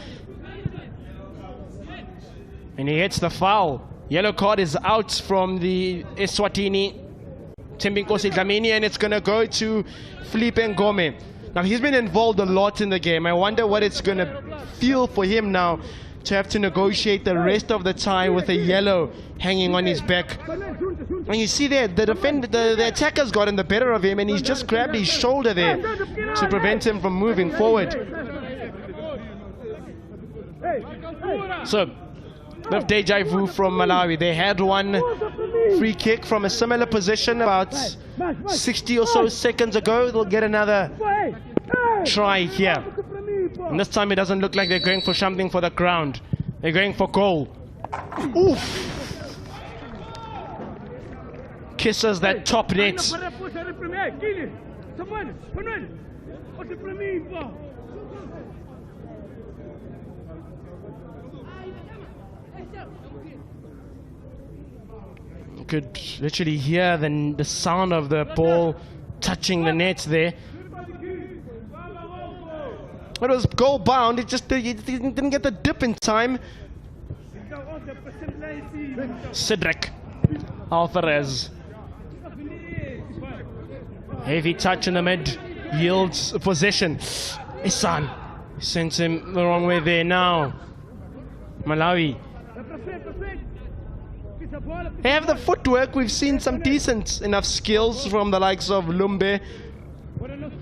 And he hits the foul. Yellow card is out from the Eswatini Timbinkosi Dlamini, and it's going to go to Felipe Ngome. Now, he's been involved a lot in the game. I wonder what it's going to feel for him now to have to negotiate the rest of the time with a yellow hanging on his back. And you see there, the attacker's gotten the better of him, and he's just grabbed his shoulder there to prevent him from moving forward. So, with deja vu from Malawi, they had one free kick from a similar position about 60 or so seconds ago. They'll get another try here. And this time it doesn't look like they're going for something for the ground. They're going for goal. Oof! Kisses that top net. You could literally hear the sound of the ball touching the net there. It was goal bound, it didn't get the dip in time. Cedric Alvarez. Heavy touch in the mid, yields possession. Isan sends him the wrong way there now. Malawi. They have the footwork. We've seen some decent enough skills from the likes of Lumbe.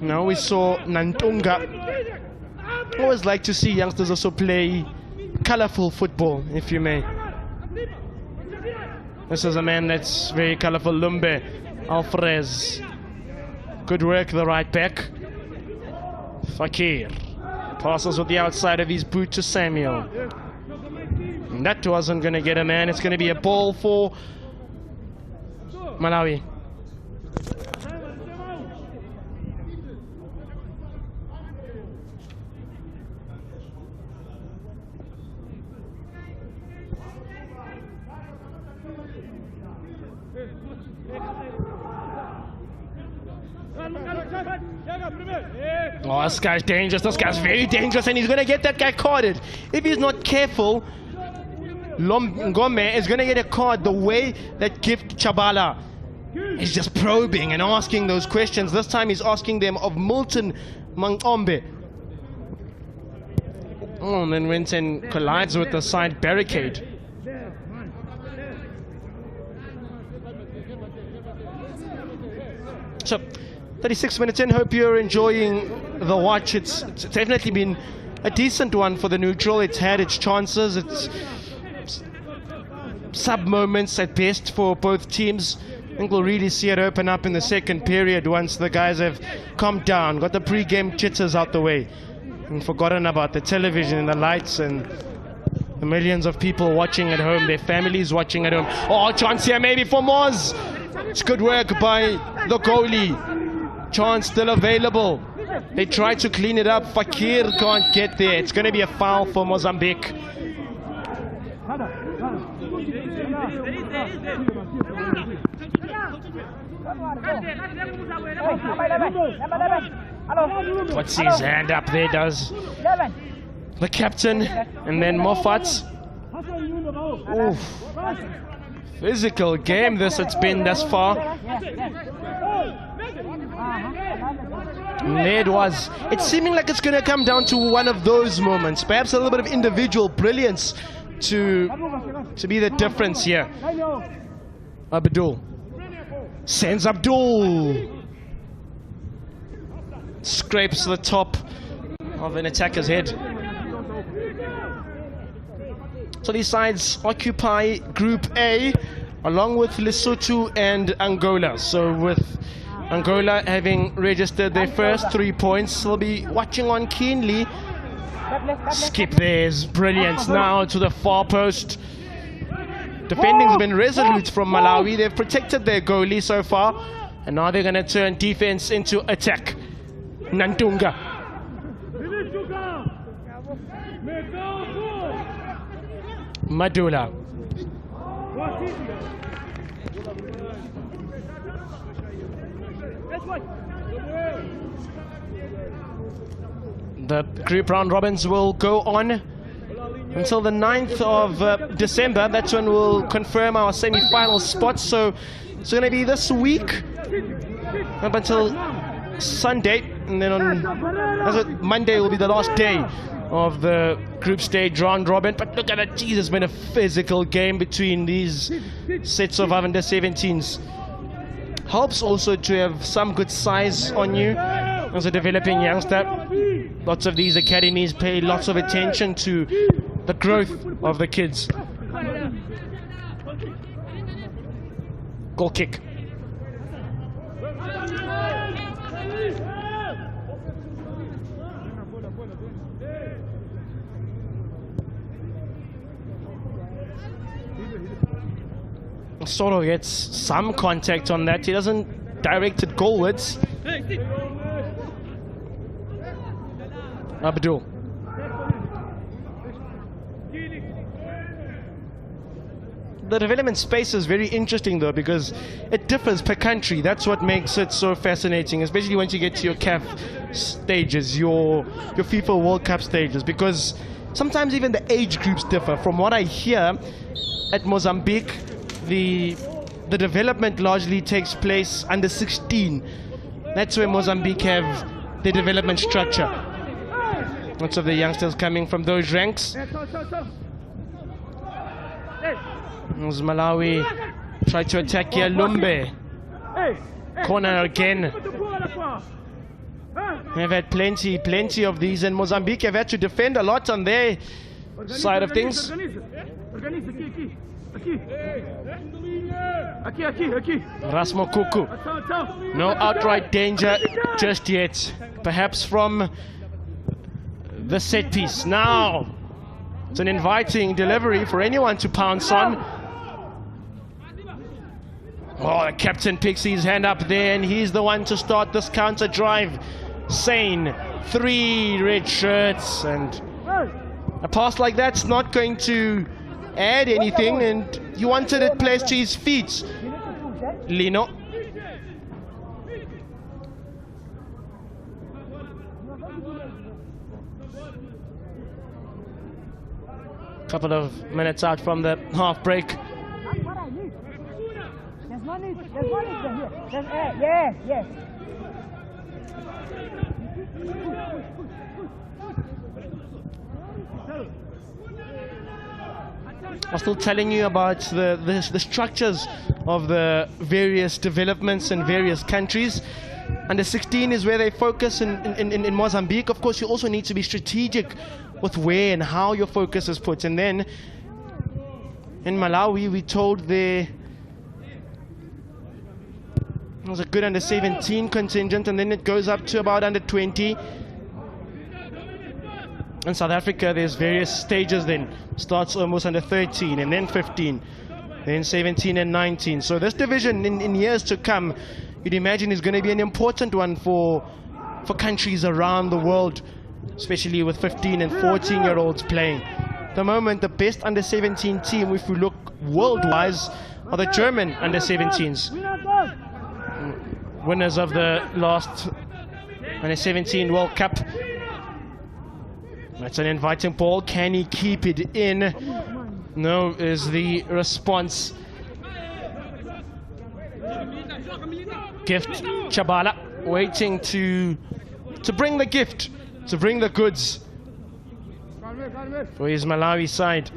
Now we saw Nantunga. Always like to see youngsters also play colourful football, if you may. This is a man that's very colourful, Lumbe Alvarez. Good work, the right back. Fakir passes with the outside of his boot to Samuel. And that wasn't going to get a man. It's going to be a ball for Malawi. Oh, this guy's dangerous. This guy's very dangerous, and he's going to get that guy carded. If he's not careful, Ngome is going to get a card the way that Gift Chabala is just probing and asking those questions. This time he's asking them of Milton Mangombe. Oh, and then went and collides with the side barricade. So, 36 minutes in, hope you're enjoying the watch. It's definitely been a decent one for the neutral. It's had its chances. It's sub-moments at best for both teams. I think we'll really see it open up in the second period once the guys have calmed down, got the pre-game jitters out the way, and forgotten about the television and the lights and the millions of people watching at home, their families watching at home. Oh, chance here maybe for Moz. It's good work by the goalie. Chance still available. They try to clean it up. Fakir can't get there. It's going to be a foul for Mozambique. Puts his hand up there, does the captain, and then Moffat. Oof. Physical game this it's been thus far. And there it was. It's seeming like it's going to come down to one of those moments. Perhaps a little bit of individual brilliance to be the difference here. Abdul sends Abdul. Scrapes the top of an attacker's head. So these sides occupy Group A along with Lesotho and Angola. So with Angola having registered their first 3 points, they'll be watching on keenly. Skip there is brilliant now to the far post. Defending's been resolute from Malawi. They've protected their goalie so far, and now they're going to turn defense into attack. Nantunga. Madula. The group round robins will go on until the 9th of December. That's when we'll confirm our semi-final spots. So it's going to be this week up until Sunday, and then on Monday will be the last day of the group stage round robin. But look at it, geez, it's been a physical game between these sets of under 17s. Helps also to have some good size on you as a developing youngster. Lots of these academies pay lots of attention to the growth of the kids. Goal kick. Solo gets some contact on that. He doesn't direct it goalwards. Abdul. The development space is very interesting though, because it differs per country. That's what makes it so fascinating, especially once you get to your CAF stages, your FIFA World Cup stages, because sometimes even the age groups differ. From what I hear, at Mozambique, the development largely takes place under 16. That's where Mozambique have the development structure. Lots of the youngsters coming from those ranks. As Malawi try to attack here, Lumbe. Corner again. They've had plenty of these, and Mozambique have had to defend a lot on their side of things. Rasmo Kuku. No outright danger just yet. Perhaps from the set piece. Now it's an inviting delivery for anyone to pounce on. Oh, the captain picks his hand up there, and he's the one to start this counter drive. Sane, 3 red shirts, and a pass like that's not going to add anything, and he wanted it placed to his feet. Lino. Couple of minutes out from the half break. There's one here. Yes. I'm still telling you about the structures of the various developments in various countries. Under 16 is where they focus in Mozambique. Of course, you also need to be strategic with where and how your focus is put. And then in Malawi, we told there was a good under 17 contingent, and then it goes up to about under 20. In South Africa, there's various stages then. Starts almost under 13, and then 15, then 17 and 19. So this division in years to come, you'd imagine, is going to be an important one for countries around the world, especially with 15 and 14-year-olds playing. At the moment, the best under 17 team, if we look world-wise, are the German under 17s. Winners of the last under 17 World Cup. That's an inviting ball. Can he keep it in? No, is the response. Gift Chabala waiting to bring the gift, to bring the goods for his Malawi side.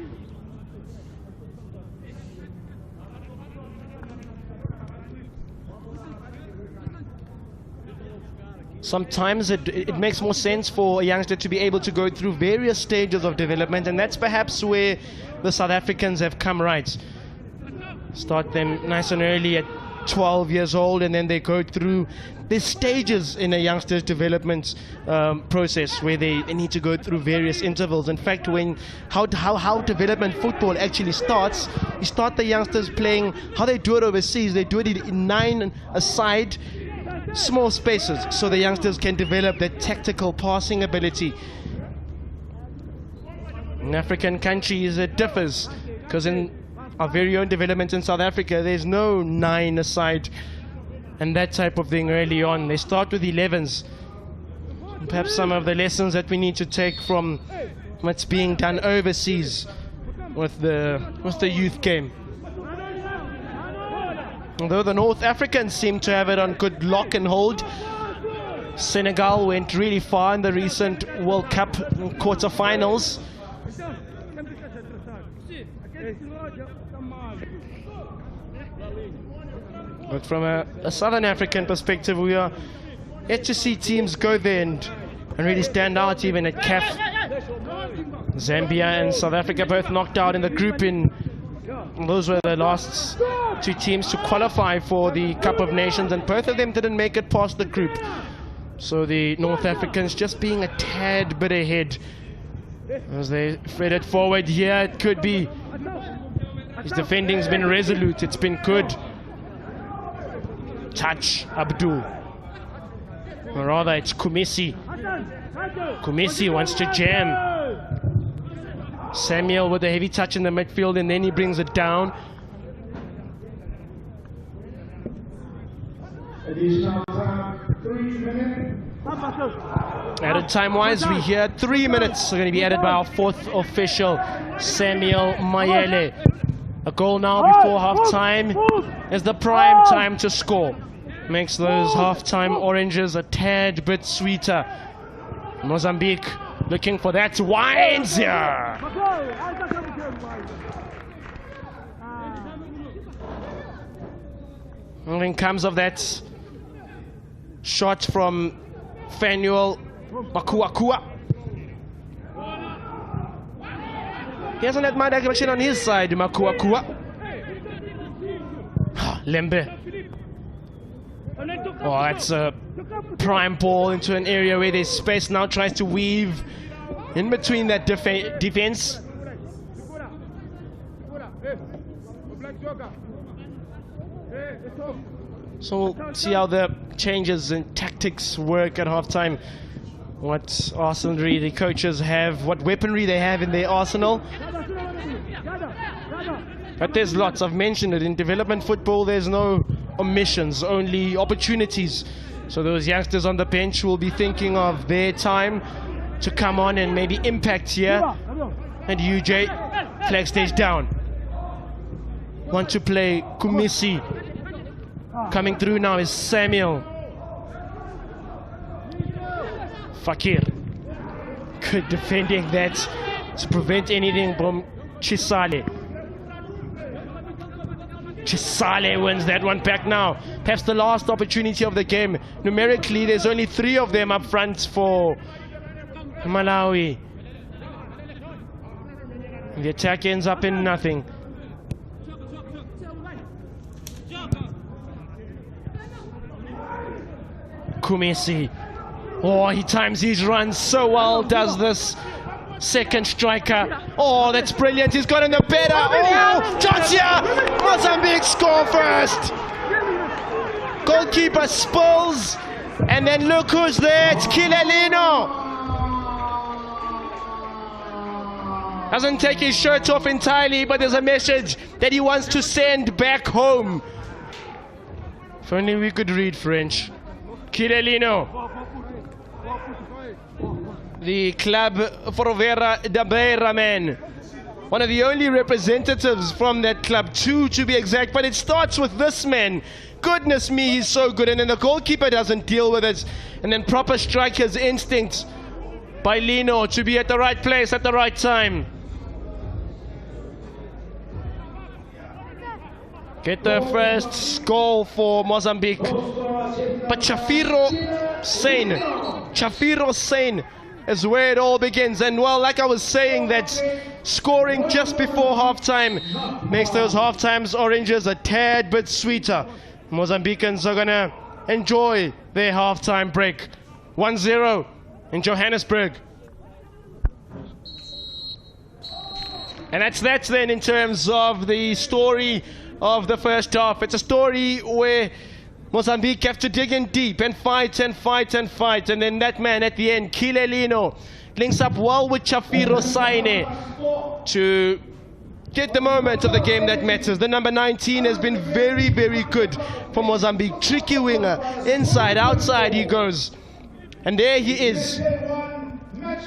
Sometimes it makes more sense for a youngster to be able to go through various stages of development, and that's perhaps where the South Africans have come right. Start them nice and early at 12 years old, and then they go through the stages in a youngster's development process where they need to go through various intervals. In fact, how development football actually starts, you start the youngsters playing, how they do it overseas, they do it in 9-a-side small spaces, so the youngsters can develop their tactical passing ability. In African countries it differs, because in our very own development in South Africa there's no 9-a-side and that type of thing early on. They start with 11s. Perhaps some of the lessons that we need to take from what's being done overseas with the youth game. Although the North Africans seem to have it on good lock and hold. Senegal went really far in the recent World Cup quarterfinals. But from a Southern African perspective, we are yet to see teams go there and really stand out even at CAF. Zambia and South Africa both knocked out in the group those were the last two teams to qualify for the Cup of Nations, and both of them didn't make it past the group. So the North Africans just being a tad bit ahead. As they fed it forward here, it could be. His defending's been resolute, it's been good. Touch, Abdul. Or rather, it's Kumisi. Kumisi wants to jam. Samuel with a heavy touch in the midfield, and then he brings it down. Additional time, 3 minutes. Added time-wise, we hear 3 minutes are going to be added by our fourth official, Samuel Mayele. A goal now before half-time is the prime time to score. Makes those half-time oranges a tad bit sweeter. Mozambique looking for that. Winds here. Nothing comes of that shot from Fanuel Makuakua. He hasn't had much action on his side, Makuakua. Lembe. Oh, that's a prime ball into an area where there's space. Now tries to weave in between that defense. So we'll see how the changes in tactics work at halftime. What arsenal the coaches have, what weaponry they have in their arsenal. But there's lots. I've mentioned it. In development football, there's no omissions, only opportunities. So those youngsters on the bench will be thinking of their time to come on and maybe impact here. And UJ, flag stage down. Want to play Kumisi. Coming through now is Samuel. Fakir. Good defending that to prevent anything from Chisale. Chisale wins that one back now. Perhaps the last opportunity of the game. Numerically, there's only 3 of them up front for Malawi. The attack ends up in nothing. Kumesi. Oh, he times his runs so well, does this second striker. Oh, that's brilliant. He's got in the better. Oh, chance here. Mozambique score first. Goalkeeper spills. And then look who's there. It's Kilelino. Doesn't take his shirt off entirely, but there's a message that he wants to send back home. If only we could read French. Kilelino, the Club Ferroviaria da Beira man. One of the only representatives from that club, 2 to be exact, but it starts with this man. Goodness me, he's so good. And then the goalkeeper doesn't deal with it. And then proper striker's instinct by Lino to be at the right place at the right time. Get the first goal for Mozambique. But Chafiro Sane is where it all begins. And well, like I was saying, that scoring just before halftime makes those halftimes oranges a tad bit sweeter. Mozambicans are gonna enjoy their halftime break. 1-0 in Johannesburg. And that's then in terms of the story of the first half. It's a story where Mozambique have to dig in deep and fight and fight and fight. And then that man at the end, Kilelino, links up well with Chafiro Saine to get the moment of the game that matters. The number 19 has been very, very good for Mozambique. Tricky winger, inside, outside he goes. And there he is.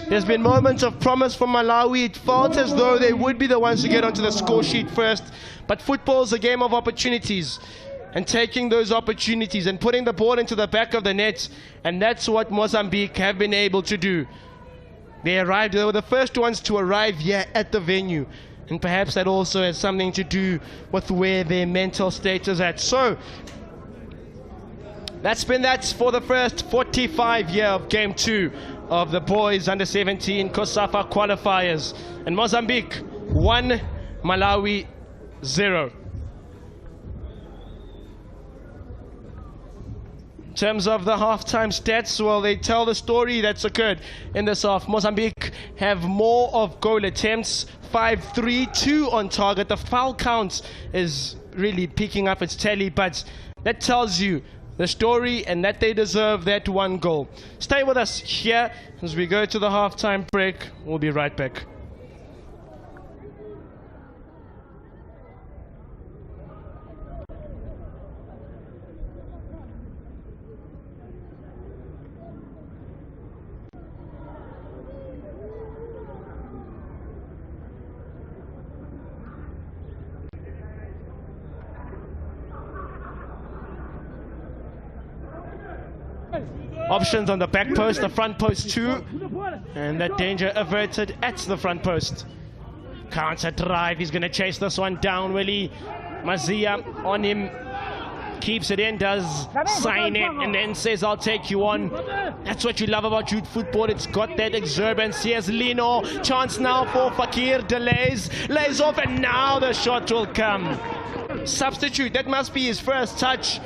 There's been moments of promise from Malawi. It felt as though they would be the ones to get onto the score sheet first. But football's a game of opportunities. And taking those opportunities and putting the ball into the back of the net. And that's what Mozambique have been able to do. They were the first ones to arrive here at the venue. And perhaps that also has something to do with where their mental state is at. So, that's been that for the first 45 year of Game 2 of the boys under 17 COSAFA qualifiers. And Mozambique 1, Malawi 0. In terms of the halftime stats, well, they tell the story that's occurred in this half. Mozambique have more of goal attempts, 5-3, 2 on target. The foul count is really picking up its tally, but that tells you the story and that they deserve that one goal. Stay with us here as we go to the halftime break. We'll be right back. Options on the back post, the front post too, and that danger averted at the front post. Counter drive, he's going to chase this one down, Willie. Mazia on him, keeps it in, does sign it, and then says, I'll take you on. That's what you love about youth football, it's got that exuberance. Here's Lino, chance now for Fakir, delays, lays off, and now the shot will come. Substitute, that must be his first touch,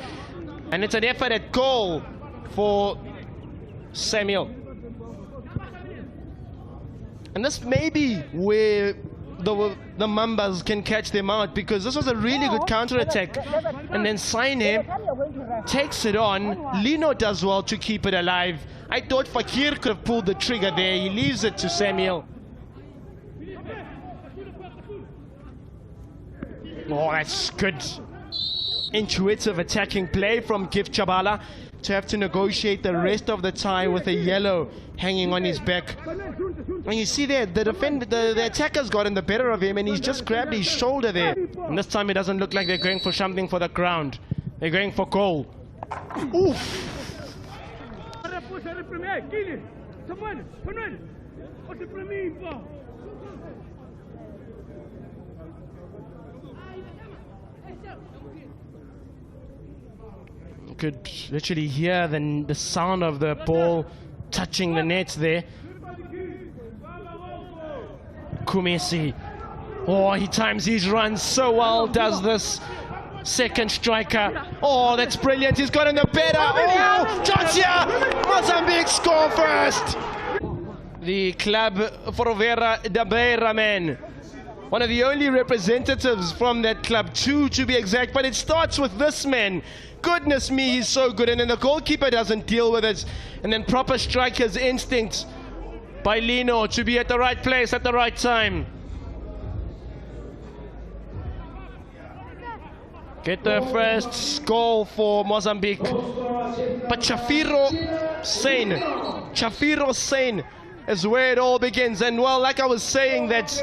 and it's an effort at goal for Samuel. And this may be where the Mambas can catch them out, because this was a really good counter-attack. And then Saine takes it on. Lino does well to keep it alive. I thought Fakir could have pulled the trigger there. He leaves it to Samuel. Oh, that's good. Intuitive attacking play from Gift Chabala to have to negotiate the rest of the time with a yellow hanging on his back. And you see there, the attacker's gotten the better of him, and he's just grabbed his shoulder there. And this time it doesn't look like they're going for something for the ground. They're going for goal. Oof! You could literally hear the sound of the ball touching the net there. Kumesi. Oh, he times his runs so well, does this second striker. Oh, that's brilliant. He's got in the better. Oh, chance here. Mozambique score first. The Club Ferroviária da Beira man. One of the only representatives from that club, 2 to be exact, but it starts with this man. Goodness me, he's so good, and then the goalkeeper doesn't deal with it. And then proper striker's instinct by Lino to be at the right place at the right time. Get the first goal for Mozambique. But Chafiro Sane is where it all begins. And well, like I was saying, that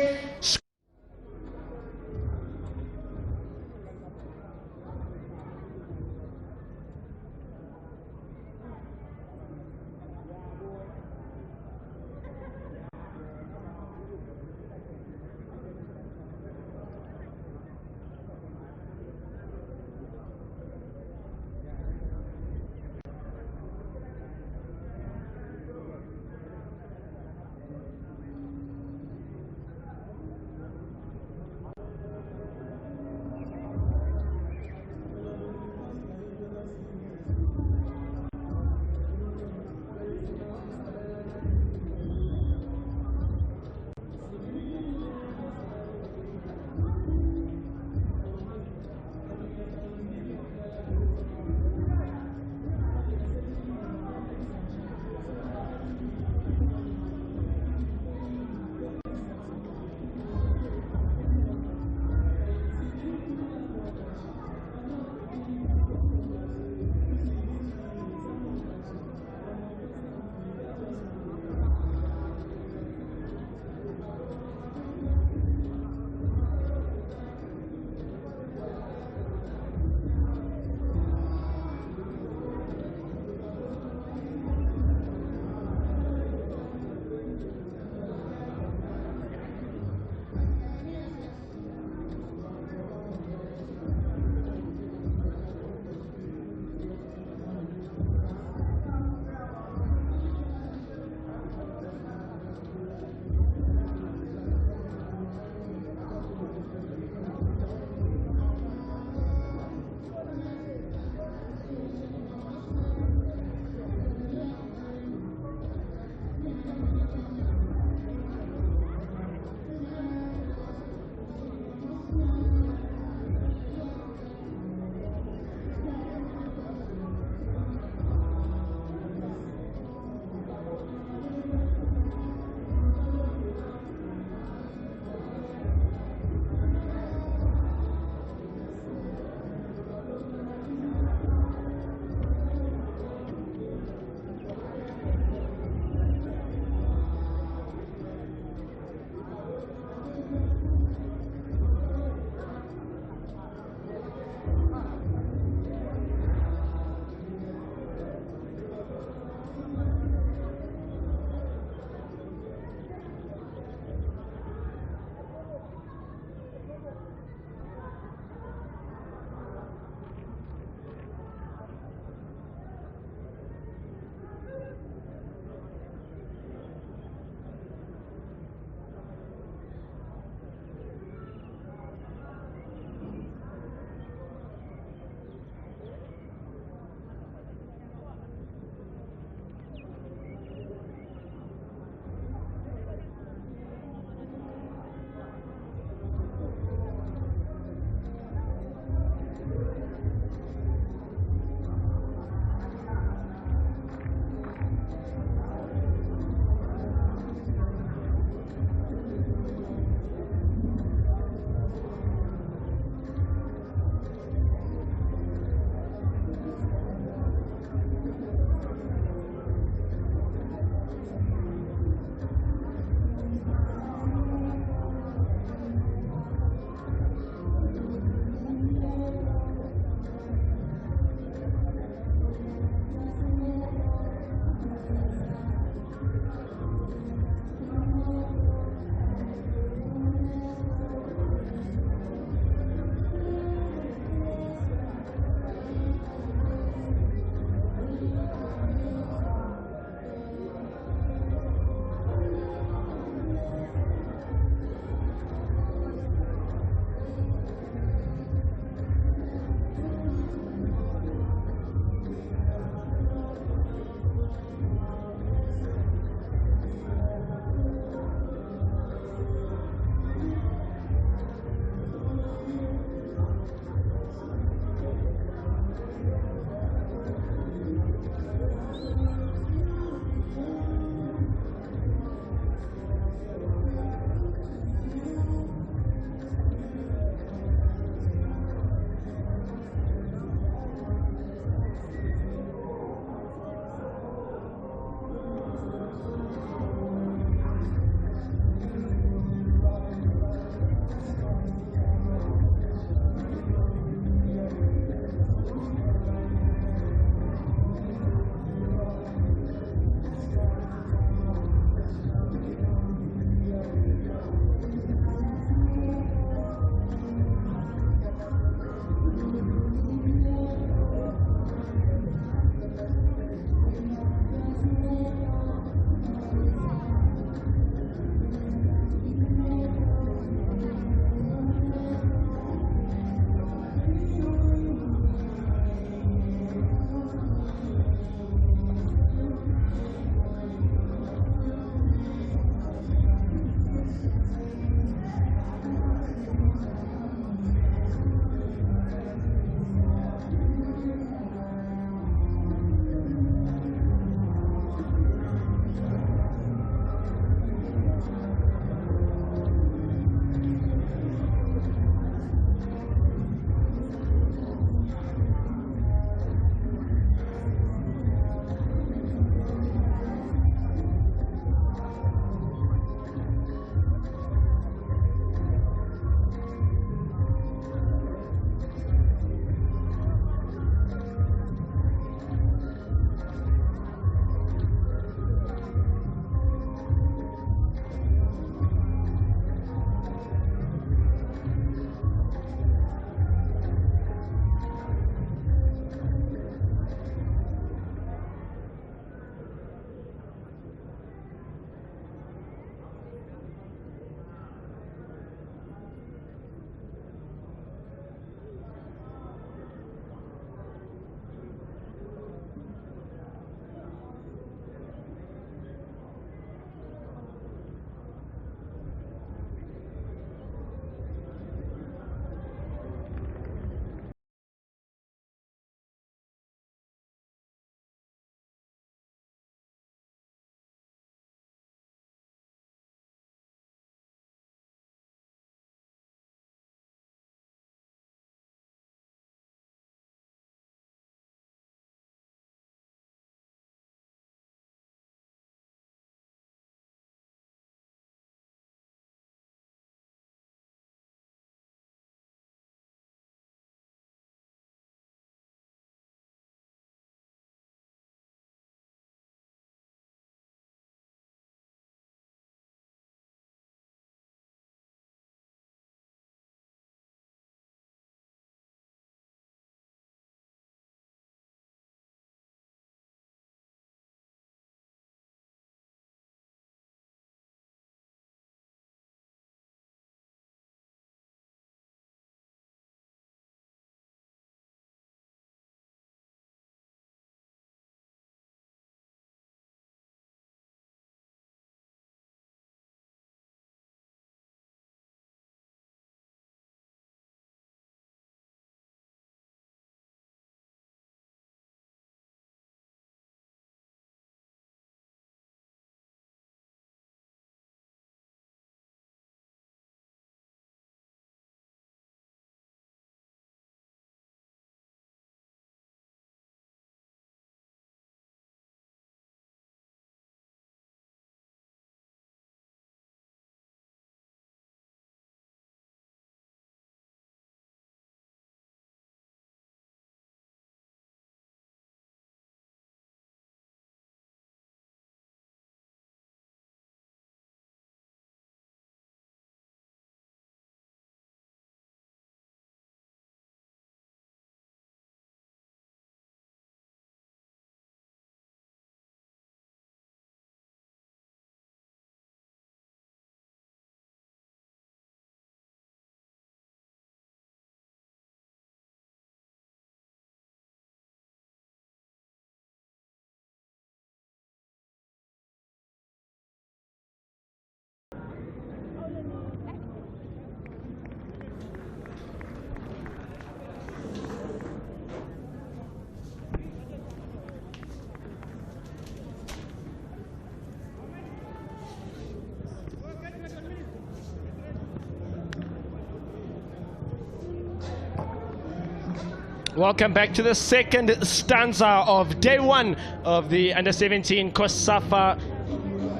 Welcome back to the second stanza of day one of the Under-17 COSAFA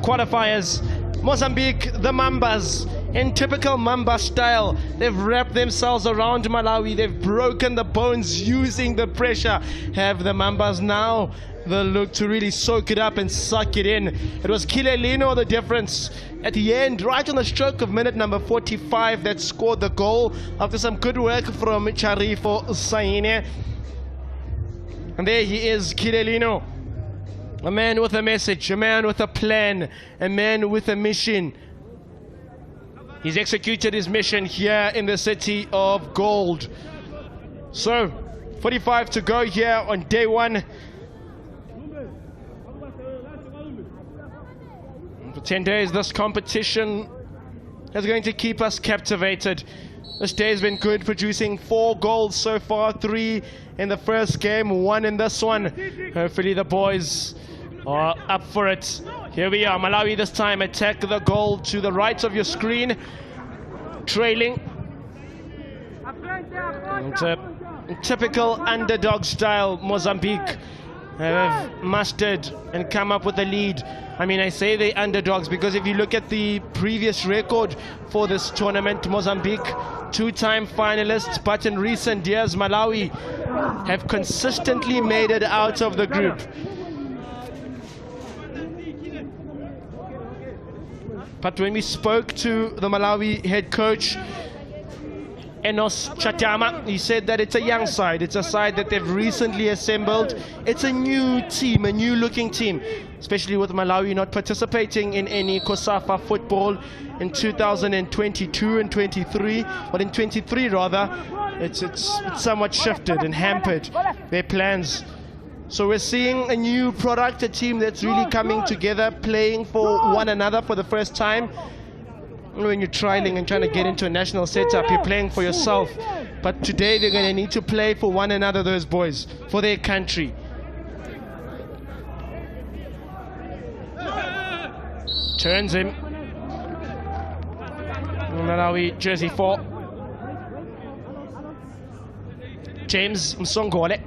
qualifiers. Mozambique, the Mambas, in typical Mamba style, they've wrapped themselves around Malawi. They've broken the bones using the pressure. Have the Mambas now the look to really soak it up and suck it in. It was Kilelino the difference at the end, right on the stroke of minute number 45, that scored the goal after some good work from Charifo Saine. And there he is, Kilelino, a man with a message, a man with a plan, a man with a mission. He's executed his mission here in the city of gold. So 45 to go here on day one. For 10 days, this competition is going to keep us captivated. This day has been good, producing 4 goals so far, 3 in the first game, 1 in this one. Hopefully the boys are up for it. Here we are, Malawi this time attack the goal to the right of your screen, trailing. And typical underdog style, Mozambique have mastered and come up with a lead. I mean, I say they're underdogs because if you look at the previous record for this tournament, Mozambique, 2-time finalists, but in recent years, Malawi have consistently made it out of the group. But when we spoke to the Malawi head coach, Enos Chatama, he said that it's a young side. It's a side that they've recently assembled. It's a new team, a new looking team, especially with Malawi not participating in any COSAFA football in 2022 and 23, but in 23 rather, it's somewhat shifted and hampered their plans. So we're seeing a new product, a team that's really coming together, playing for one another for the first time. When you're trialing and trying to get into a national setup, you're playing for yourself. But today they're going to need to play for one another, those boys, for their country. Turns him. Malawi, jersey 4. James Msongole,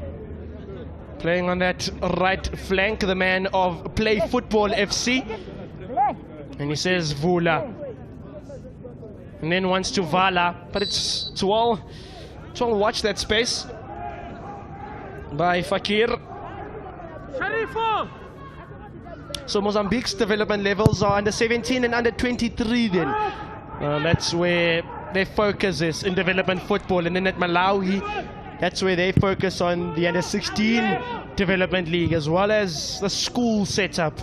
playing on that right flank, the man of Play Football FC. And he says Vula. And then wants to Vala, but it's to all watch that space by Fakir. So Mozambique's development levels are under 17 and under 23 then. That's where their focus is in development football. And then at Malawi, that's where they focus on the under 16 development league as well as the school setup.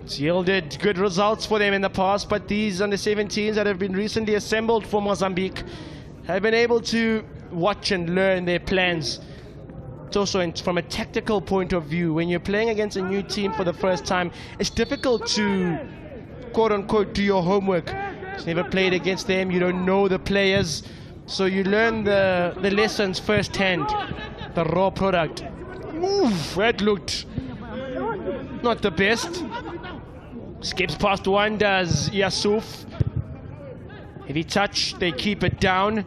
It's yielded good results for them in the past, but these under-17s that have been recently assembled for Mozambique have been able to watch and learn their plans. It's also from a tactical point of view, when you're playing against a new team for the first time, it's difficult to quote-unquote do your homework. You've never played against them, you don't know the players, so you learn the lessons firsthand, the raw product. Oof, that looked not the best. Skips past one, does Yasuf. Heavy touch, they keep it down.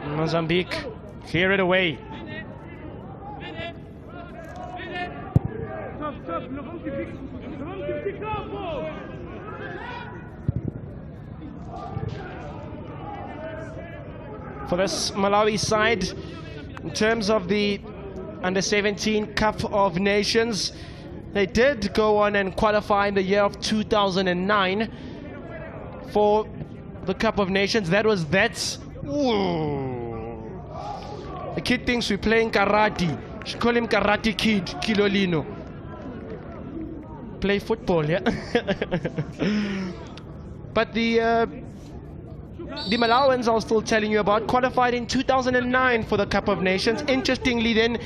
Mozambique clear it away. For this Malawi side, in terms of the Under-17 Cup of Nations, they did go on and qualify in the year of 2009 for the Cup of Nations. The kid thinks we're playing karate. Should call him Karate Kid, Kilolino. Play football, yeah? But the Malawans I was still telling you about qualified in 2009 for the Cup of Nations. Interestingly then,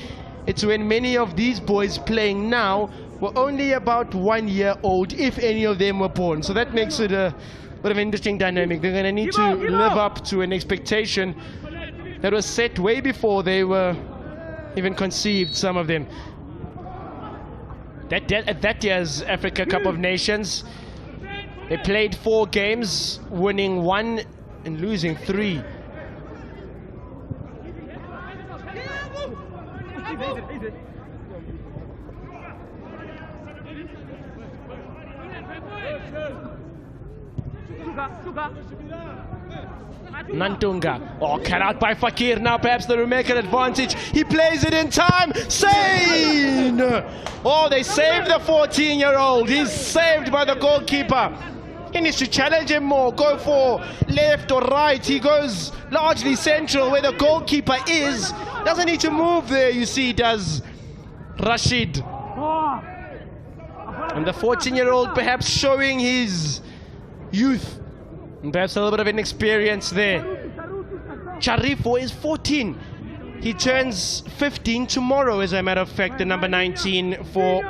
it's when many of these boys playing now were only about 1 year old, if any of them were born. So that makes it a bit of an interesting dynamic. They're going to need to live up to an expectation that was set way before they were even conceived, some of them. At that year's Africa Cup of Nations, they played 4 games, winning 1 and losing 3. Nantunga. Oh, cut out by Fakir. Now perhaps the Rumekan advantage. He plays it in time. Sane! Oh, they saved the 14-year-old. He's saved by the goalkeeper. He needs to challenge him more. Go for left or right. He goes largely central where the goalkeeper is. Doesn't need to move there, you see, does Rashid. And the 14-year-old perhaps showing his youth. And perhaps a little bit of inexperience there. Charifo is 14. He turns 15 tomorrow, as a matter of fact, the number 19 for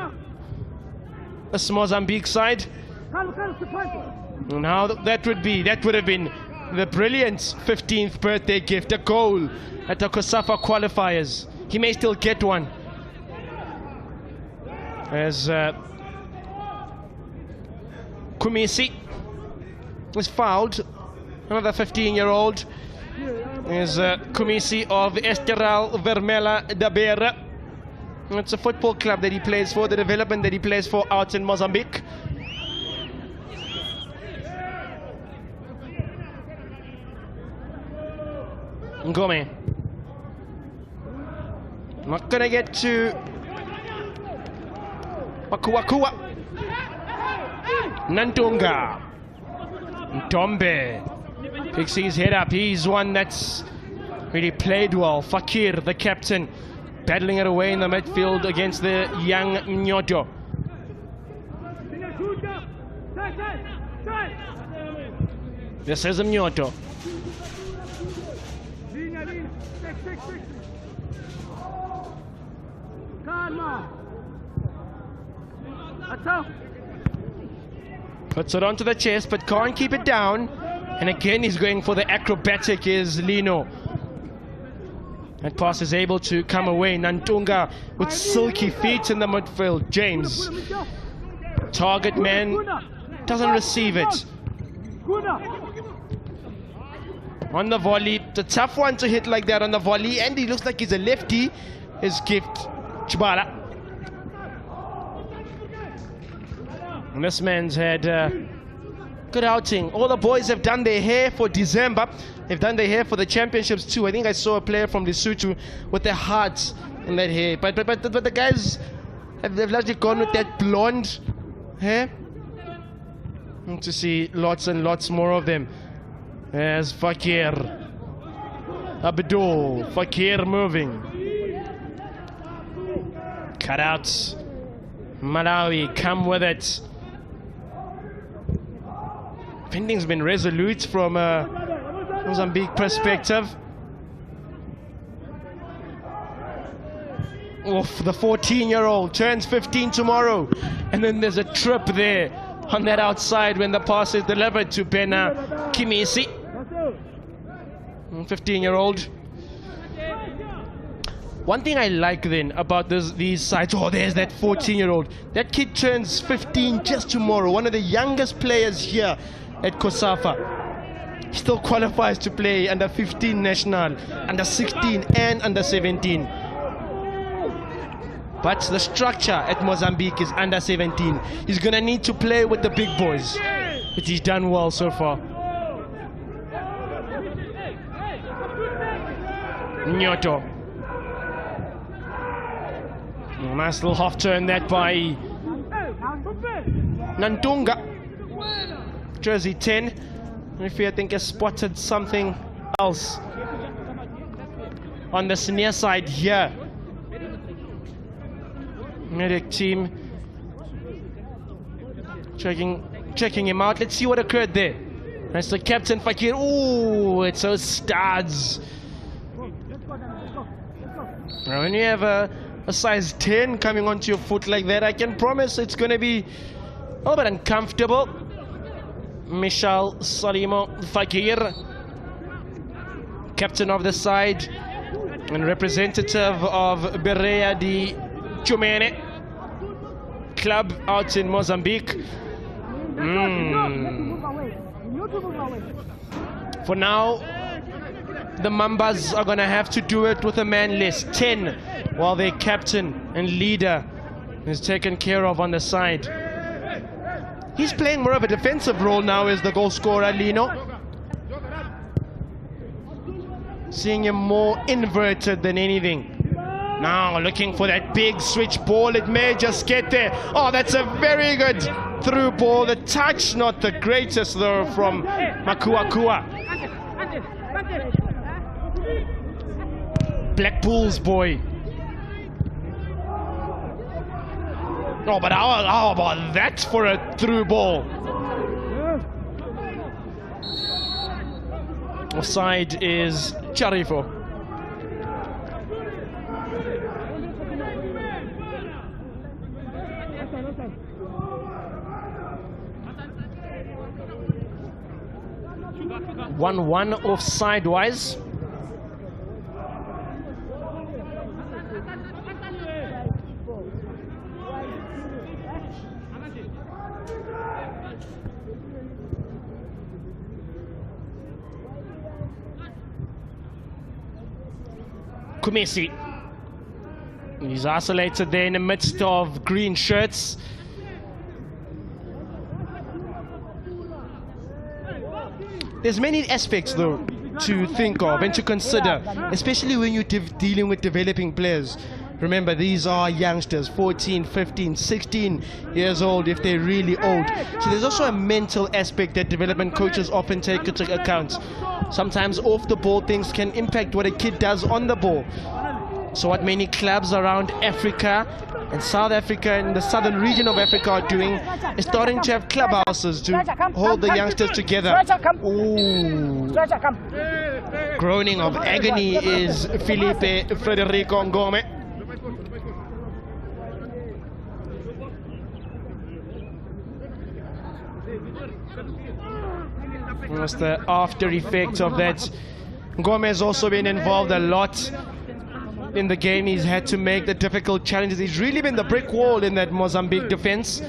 the Mozambique side. And how that would have been the brilliant 15th birthday gift, a goal at the COSAFA qualifiers. He may still get one. As Kumisi was fouled. Another 15-year-old is Kumisi of Esteral Vermela da Beira. It's a football club that he plays for, the development that he plays for out in Mozambique. Ngome. Not gonna get to Wakuwakua. Nantunga. Ntombe picks his head up. He's one that's really played well. Fakir, the captain, battling it away in the midfield against the young Nyoto. This is Nyoto. Puts it onto the chest, but can't keep it down. And again, he's going for the acrobatic, is Lino. That pass is able to come away. Nantunga with silky feet in the midfield. James, target man, doesn't receive it. On the volley, it's a tough one to hit like that on the volley, and he looks like he's a lefty. His gift, Chibala. And this man's had good outing. All the boys have done their hair for December. They've done their hair for the championships too. I think I saw a player from Lesotho with their hearts in that hair. But the guys they've largely gone with that blonde hair. And to see lots and lots more of them. As Fakir, Abdul, Fakir moving. Cut out. Malawi, come with it. Defending's been resolute from a Mozambique perspective. Oof, the 14-year-old turns 15 tomorrow. And then there's a trip there on that outside when the pass is delivered to Bena Kimisi. 15-year-old. One thing I like then about these sides, oh, there's that 14-year-old. That kid turns 15 just tomorrow. One of the youngest players here at COSAFA. He still qualifies to play under 15 national, under 16 and under 17. But the structure at Mozambique is under 17. He's going to need to play with the big boys. But he's done well so far. Nyoto. Nice little half turn that by Nantunga. Jersey 10. Referee, I think, has spotted something else on the near side here. Medic team checking him out. Let's see what occurred there. That's the captain Fakir. Ooh, it's so studs. Now when you have a size 10 coming onto your foot like that, I can promise it's going to be a little bit uncomfortable. Michal Salimo Fakir, captain of the side and representative of Berea di Chumene club out in Mozambique. For now, the Mambas are going to have to do it with a man less. 10 while their captain and leader is taken care of on the side. He's playing more of a defensive role now as the goal scorer, Lino. Seeing him more inverted than anything. Now looking for that big switch ball. It may just get there. Oh, that's a very good through ball. The touch not the greatest though from Makuakua. Blackpool's boy. Oh, but how about that for a through ball? Offside is Charifo. One offside wise. Kumesi. He's isolated there in the midst of green shirts. There's many aspects though to think of and to consider, especially when you're dealing with developing players. Remember, these are youngsters, 14, 15, 16 years old if they're really old. So there's also a mental aspect that development coaches often take into account. Sometimes off the ball things can impact what a kid does on the ball. So what many clubs around Africa and South Africa and the southern region of Africa are doing is starting to have clubhouses to hold the youngsters together. Ooh. Groaning of agony is Felipe Frederico Ngome. That's the after effect of that. Ngome has also been involved a lot in the game. He's had to make the difficult challenges. He's really been the brick wall in that Mozambique defense.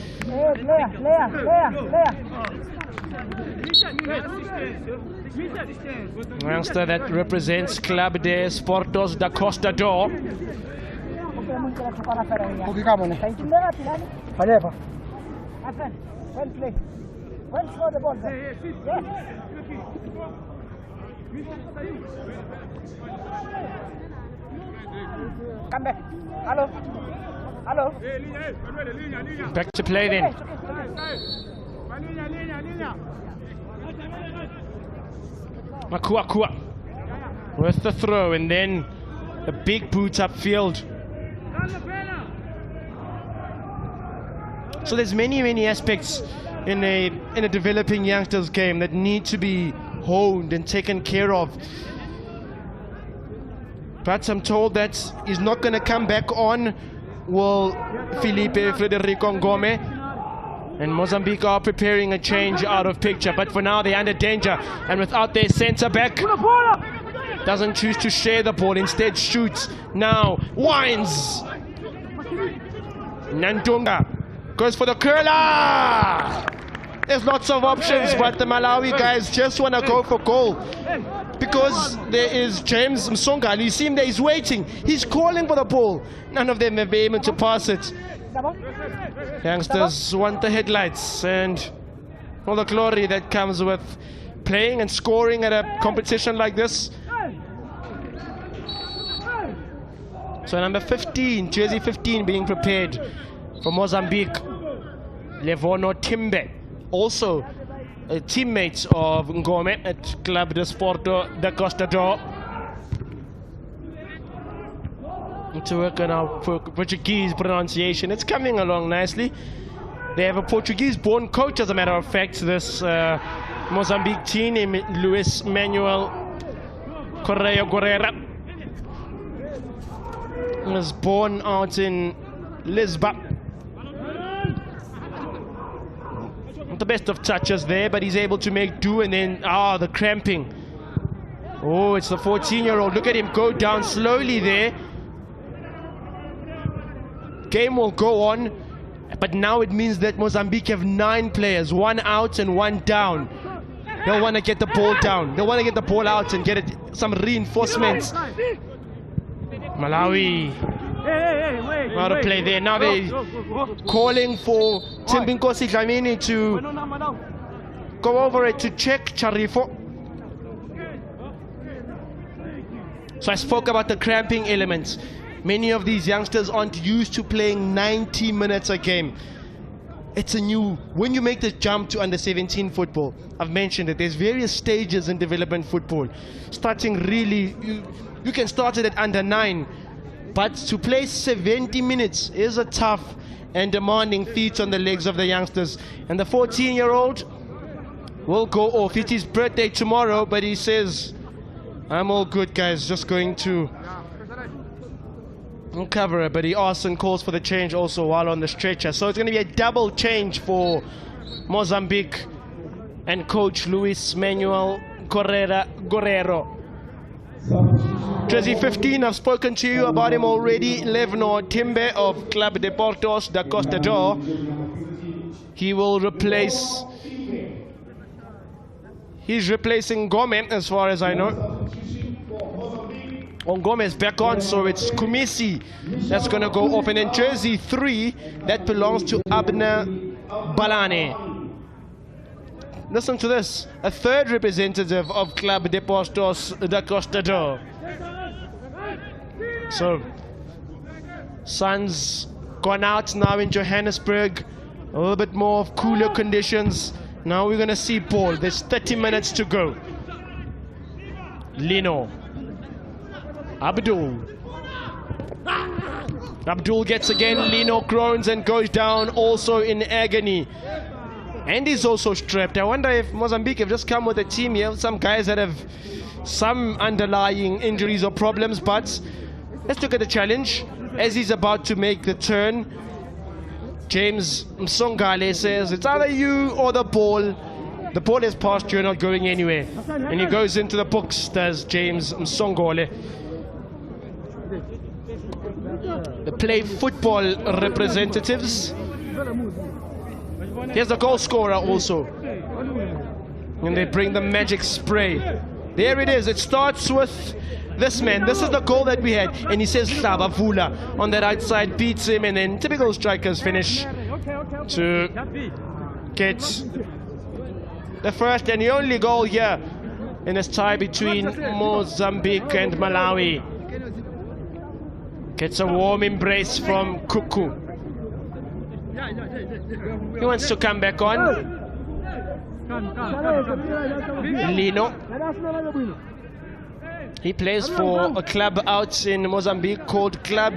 Youngster that represents Club de Sportos da Costa do. Come back. Hello. Hello. Back to play then. Makuakua with the throw and then a big boot upfield. So there's many aspects in a developing youngsters game that need to be honed and taken care of. But I'm told that he's not going to come back on. Will Felipe Frederico Ngome and Mozambique are preparing a change out of picture, but for now they're under danger, and without their centre back, doesn't choose to share the ball, instead shoots. Now winds. Nandunga goes for the curler. There's lots of options, but the Malawi guys just want to go for goal. Because there is James Msonga, and you see him there, he's waiting, he's calling for the ball. None of them have been able to pass it. Youngsters want the headlights and all the glory that comes with playing and scoring at a competition like this. So number 15, jersey 15 being prepared for Mozambique, Levono Timbe, also a teammate of Ngome at Club de Sporto da Costa do. To work on our Portuguese pronunciation. It's coming along nicely. They have a Portuguese-born coach, as a matter of fact, this Mozambique team named Luis Manuel Correa Guerrera. He was born out in Lisbon. Not the best of touches there, but he's able to make do, and then, the cramping. Oh, it's the 14-year-old. Look at him go down slowly there. Game will go on, but now it means that Mozambique have 9 players, 1 out and 1 down. They'll want to get the ball down. They'll want to get the ball out and get some reinforcements. Malawi Out of play there. Now they calling for Timbinkosi Dlamini to go over it to check Charifo. So I spoke about the cramping elements. Many of these youngsters aren't used to playing 90 minutes a game. It's a new, when you make the jump to under 17 football, I've mentioned it, there's various stages in development football. Starting really, you can start it at under 9, but to play 70 minutes is a tough and demanding feat on the legs of the youngsters. And the 14-year-old will go off. It's his birthday tomorrow, but he says, I'm all good, guys, just going to cover it. But he asks and calls for the change also while on the stretcher. So it's going to be a double change for Mozambique and coach Luis Manuel Guerrero. Jersey 15, I've spoken to you about him already. Levno Timbe of Club Deportos da Costa do. He will replace... He's replacing Gomez, as far as I know. Gomez back on, so it's Kumisi that's going to go off. And then jersey 3, that belongs to Abner Balane. Listen to this. A third representative of Club Deportos da Costa do. So, sun's gone out now in Johannesburg. A little bit more of cooler conditions. Now we're going to see ball. There's 30 minutes to go. Lino. Abdul. Abdul gets again. Lino groans and goes down also in agony. And he's also strapped. I wonder if Mozambique have just come with a team here. Some guys that have some underlying injuries or problems. But let's look at the challenge. As he's about to make the turn, James Msongale says, it's either you or the ball. The ball is passed, you're not going anywhere. And he goes into the books, does James Msongale. The play football representatives. Here's the goal scorer also. And they bring the magic spray. There it is. It starts with this man. This is the goal that we had. And he says Slava Vula on that outside beats him. And then typical strikers finish to get the first and the only goal here in this tie between Mozambique and Malawi. Gets a warm embrace from Kuku. He wants to come back on. Lino. He plays for a club out in Mozambique called Club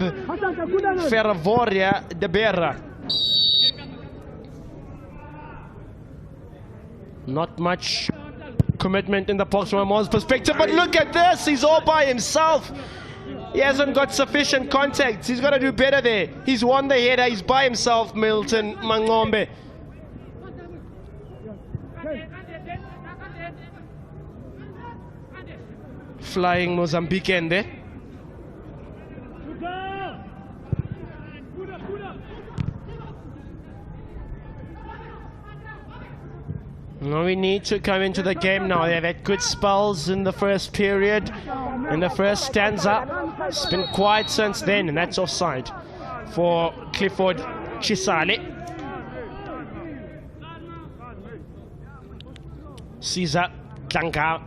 Ferroviaria de Beira. Not much commitment in the box from a Moz perspective, but look at this, he's all by himself. He hasn't got sufficient contact. He's got to do better there. He's won the header, he's by himself, Milton Mangombe. Flying Mozambican there. No, we need to come into the game now. They've had good spells in the first period, in the first stanza. It's been quiet since then, and that's offside for Clifford Chisale. Caesar Tlangamandla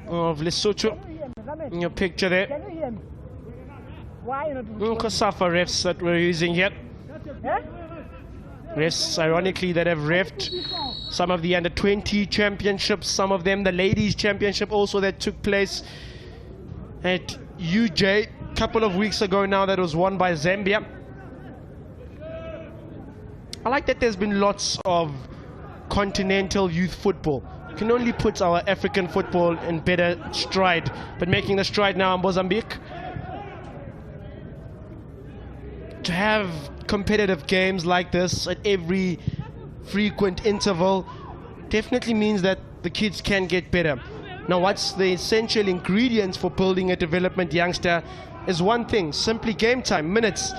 of Lesotho in your picture there. COSAFA refs that we're using here. Refs, ironically, that have refed some of the under-20 championships, some of them the ladies championship also that took place at UJ a couple of weeks ago now, that was won by Zambia. I like that there's been lots of continental youth football. You can only put our African football in better stride, but making the stride now in Mozambique. To have competitive games like this at every frequent interval definitely means that the kids can get better. Now, what's the essential ingredients for building a development youngster is one thing, simply game time, minutes.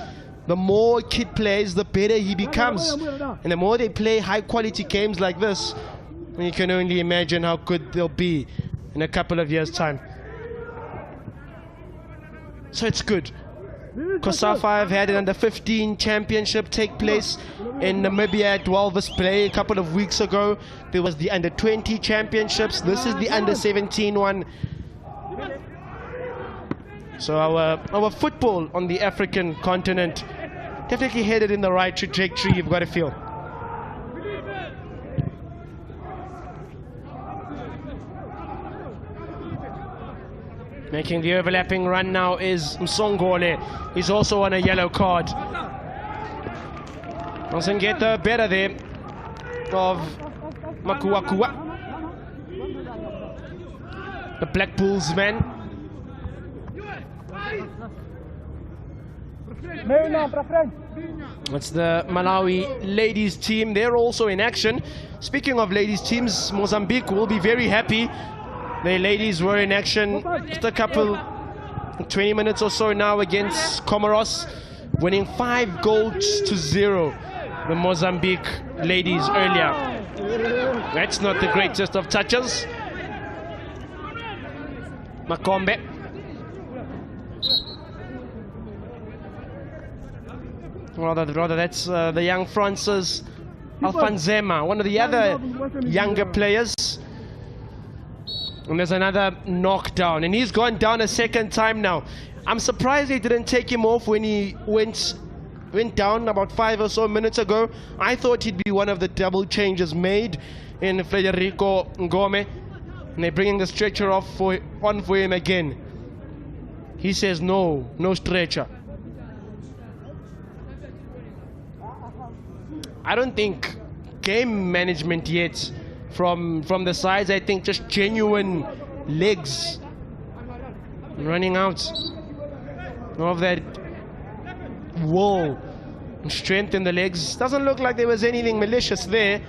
The more a kid plays, the better he becomes. And the more they play high quality games like this, you can only imagine how good they'll be in a couple of years' time. So it's good. COSAFA have had an under-15 championship take place in Namibia at Walvis Bay a couple of weeks ago. There was the under-20 championships. This is the under-17 one. So our football on the African continent definitely headed in the right trajectory, you've got to feel. Making the overlapping run now is Msongole. He's also on a yellow card. Doesn't get the better there of Makuakua, the Black Bulls man. It's the Malawi ladies team. They're also in action. Speaking of ladies teams, Mozambique will be very happy. The ladies were in action just a couple, 20 minutes or so now against Comoros, winning 5-0. The Mozambique ladies earlier. That's not the greatest of touches. Makombe. Rather that's the young Francis Alfanzema, one of the other younger players. And there's another knockdown, and he's gone down a second time now. I'm surprised they didn't take him off when he went down about 5 or so minutes ago. I thought he'd be one of the double changes made in Federico Ngome, and they're bringing the stretcher on for him again. He says no stretcher. I don't think game management yet from the sides. I think just genuine legs running out of that will and strength in the legs. Doesn't look like there was anything malicious there.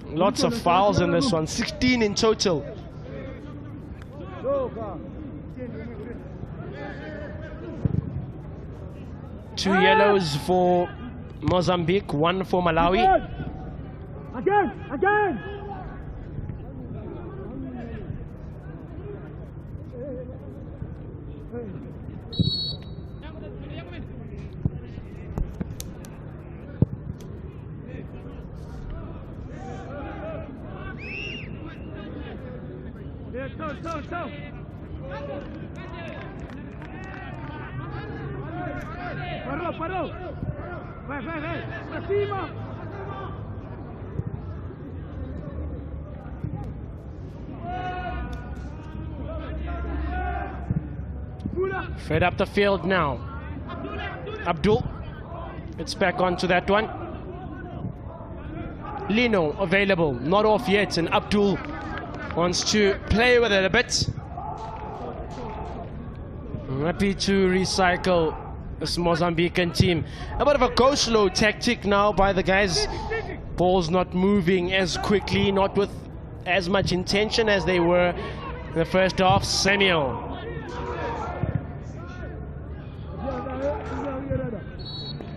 Lots of fouls in this one, 16 in total. Two yellows for Mozambique, one for Malawi. Again! Toe. Parou. Vai. Pra cima. Fed up the field now. Abdul. It's back onto that one. Lino available, not off yet, and Abdul wants to play with it a bit. Happy to recycle this Mozambican team. A bit of a go-slow tactic now by the guys. Ball's not moving as quickly, not with as much intention as they were in the first half. Samuel.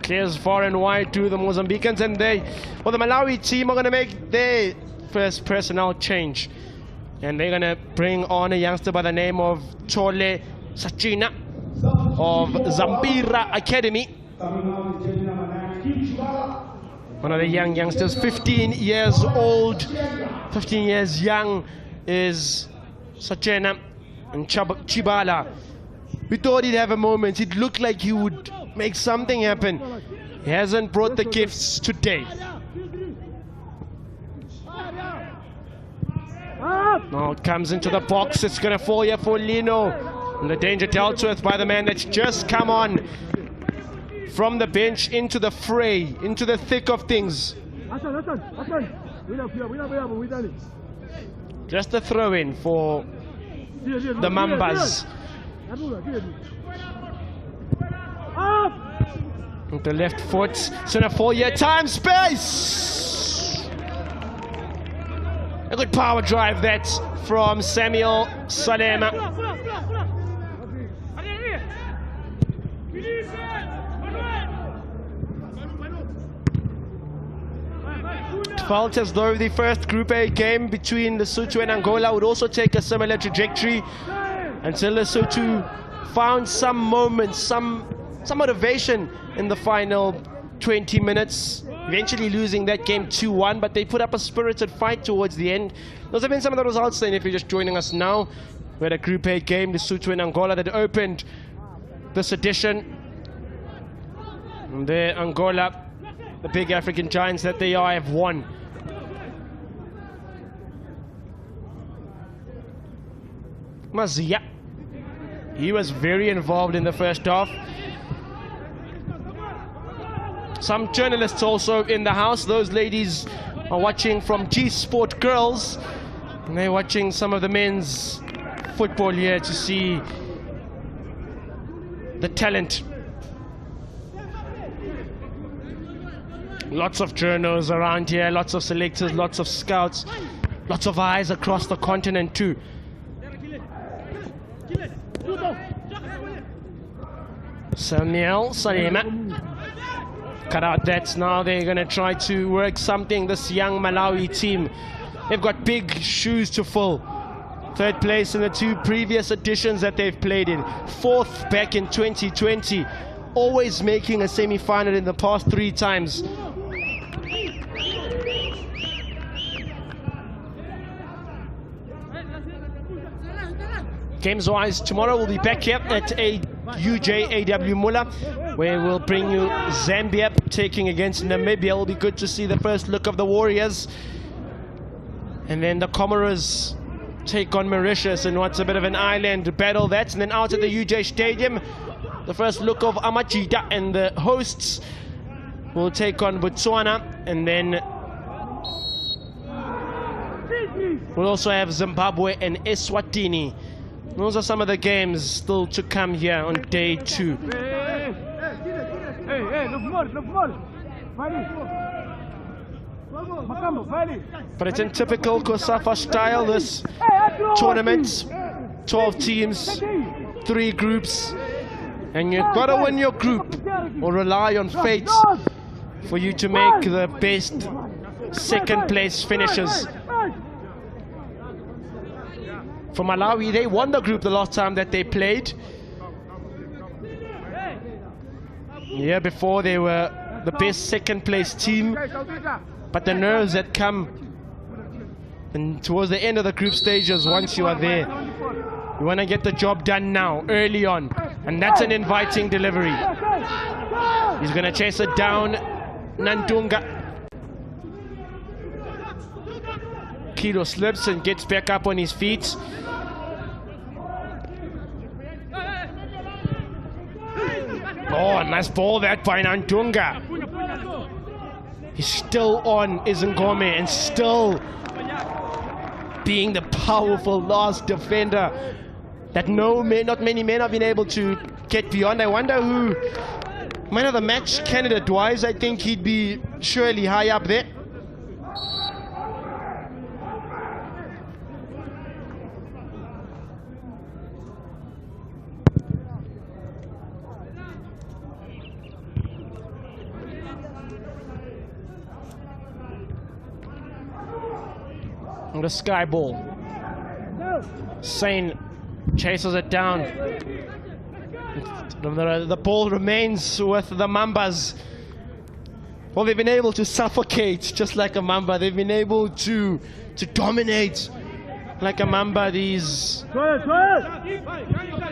Clears far and wide to the Mozambicans, and the Malawi team are going to make their first personnel change. And they're going to bring on a youngster by the name of Chole Sachina of Zambira Academy. One of the young youngsters, 15 years old, 15 years young is Sachina. And Chibala, we thought he'd have a moment. It looked like he would make something happen. He hasn't brought the gifts today. Now it comes into the box. It's going to fall here for Lino. And the danger dealt with by the man that's just come on from the bench into the fray, into the thick of things. Just a throw-in for the Mambas. With the left foot, it's going to fall here. Time, space! A good power drive that from Samuel Salema. felt as though the first Group A game between Lesotho and Angola would also take a similar trajectory until Lesotho found some moments, some motivation in the final 20 minutes, eventually losing that game 2-1, but they put up a spirited fight towards the end. Those have been some of the results then, if you're just joining us now. We had a Group A game, Lesotho and Angola, that opened this edition. And there, Angola, the big African giants that they are, have won. Mazia, he was very involved in the first half. Some journalists also in the house. Those ladies are watching from G Sport Girls, and they're watching some of the men's football here to see the talent. Lots of journals around here, lots of selectors, lots of scouts, lots of eyes across the continent too. Samuel Salema cut out that. Now they're going to try to work something, this young Malawi team. They've got big shoes to fill. Third place in the two previous editions that they've played in. Fourth back in 2020. Always making a semi-final in the past 3 times. Games-wise, tomorrow we'll be back here at UJAW Muller, where we'll bring you Zambia taking against Namibia. It'll be good to see the first look of the Warriors. And then the Comoros take on Mauritius in what's a bit of an island battle. That's, and then out at the UJ Stadium, the first look of Amajida, and the hosts will take on Botswana. And then we'll also have Zimbabwe and Eswatini. Those are some of the games still to come here on day 2. But it's in typical COSAFA style, this tournament. 12 teams, 3 groups, and you've got to win your group or rely on fate for you to make the best second place finishes. For Malawi, they won the group the last time that they played. The year before, they were the best second place team, but the nerves that come and towards the end of the group stages, once you are there, you want to get the job done now, early on, and that's an inviting delivery. He's going to chase it down, Nandunga. Kilo slips and gets back up on his feet. Oh, a nice ball that by Nandunga. He's still on Izengome and still being the powerful last defender that not many men have been able to get beyond. I wonder who, man of the match candidate wise, I think he'd be surely high up there. The sky ball. Sane chases it down. The ball remains with the Mambas. Well, they've been able to suffocate just like a Mamba. They've been able to dominate like a Mamba, these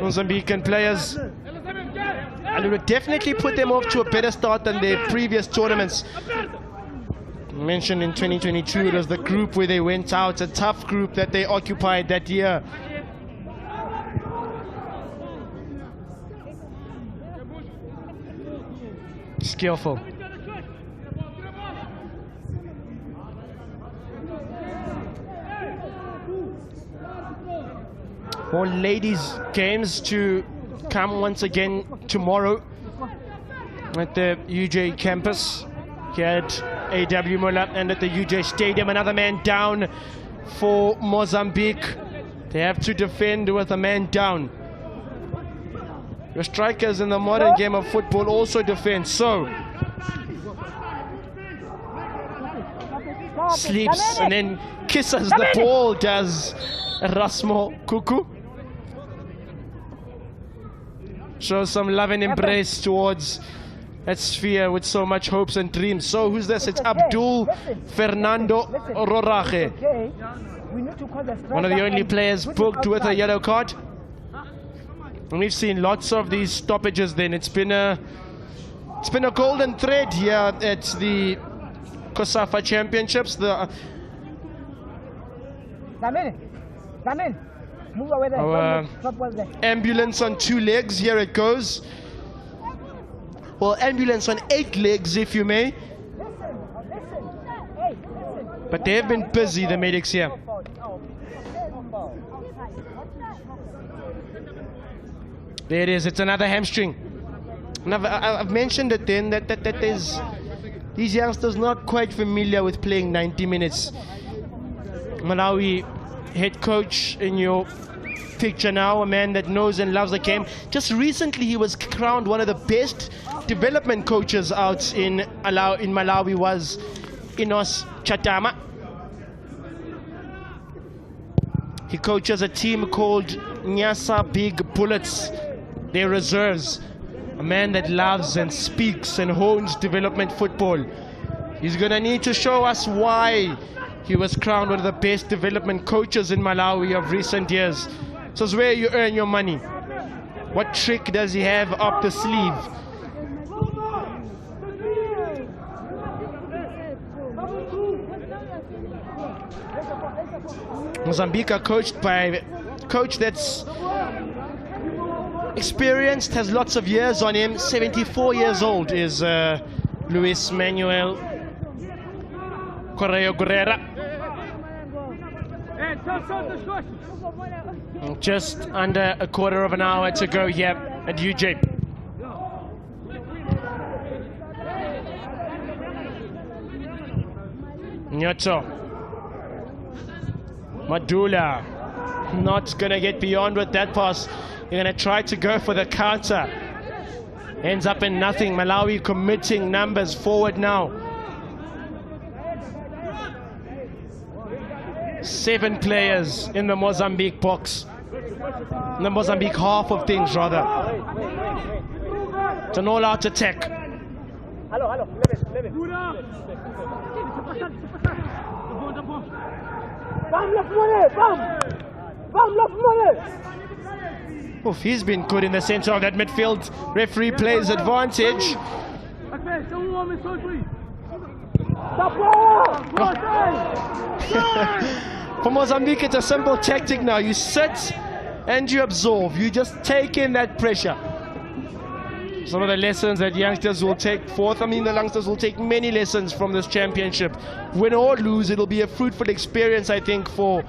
Mozambican players. And it would definitely put them off to a better start than their previous tournaments. Mentioned in 2022, it was the group where they went out, a tough group that they occupied that year. Skillful. More ladies games to come once again tomorrow at the UJ campus here at AW Muller and at the UJ Stadium. Another man down for Mozambique. They have to defend with a man down. Your strikers in the modern game of football also defend. So sleeps and then kisses the ball, does Erasmo Kuku. Shows some love and embrace towards that sphere with so much hopes and dreams. So who's this? It's Abdul Fernando Roraje. One of the only players booked with a yellow card. And we've seen lots of these stoppages then. It's been a golden thread here at the COSAFA Championships. Our ambulance on 2 legs, here it goes. Well, ambulance on 8 legs, if you may. But they have been busy, the medics here. There it is, it's another hamstring. And I've mentioned it then that there's these youngsters not quite familiar with playing 90 minutes. Malawi head coach in your picture now, a man that knows and loves the game. Just recently he was crowned one of the best development coaches out in Malawi, was Inos Chatama. He coaches a team called Nyasa Big Bullets. They're reserves. A man that loves and speaks and hones development football. He's going to need to show us why he was crowned one of the best development coaches in Malawi of recent years. So it's where you earn your money. What trick does he have up the sleeve? Mozambique are coached by a coach that's experienced, has lots of years on him. 74 years old is Luis Manuel Correo Guerrera. Just under a quarter of an hour to go here at UJ. Nyoto. Madula. Not going to get beyond with that pass. You're going to try to go for the counter. Ends up in nothing. Malawi committing numbers forward now. 7 players in the Mozambique box. In the Mozambique half of things, rather. It's an all-out attack. Oof, he's been good in the center of that midfield. Referee plays advantage. For Mozambique, it's a simple tactic now. You sit and you absorb. You just take in that pressure. Some of the lessons that youngsters will take forth. I mean, the youngsters will take many lessons from this championship. Win or lose, it'll be a fruitful experience, I think, for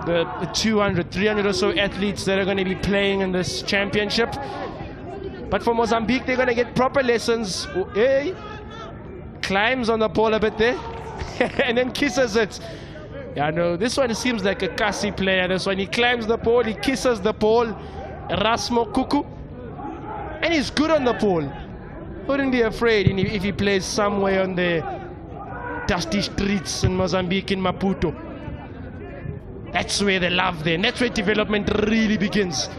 the 200, 300 or so athletes that are going to be playing in this championship. But for Mozambique, they're going to get proper lessons. Hey, climbs on the ball a bit there and then kisses it. Yeah, no, this one seems like a Kasi player. This one, he climbs the ball, he kisses the ball. Erasmo Kuku. And he's good on the ball. Wouldn't be afraid if he plays somewhere on the dusty streets in Mozambique, in Maputo. That's where the love there. That's where development really begins.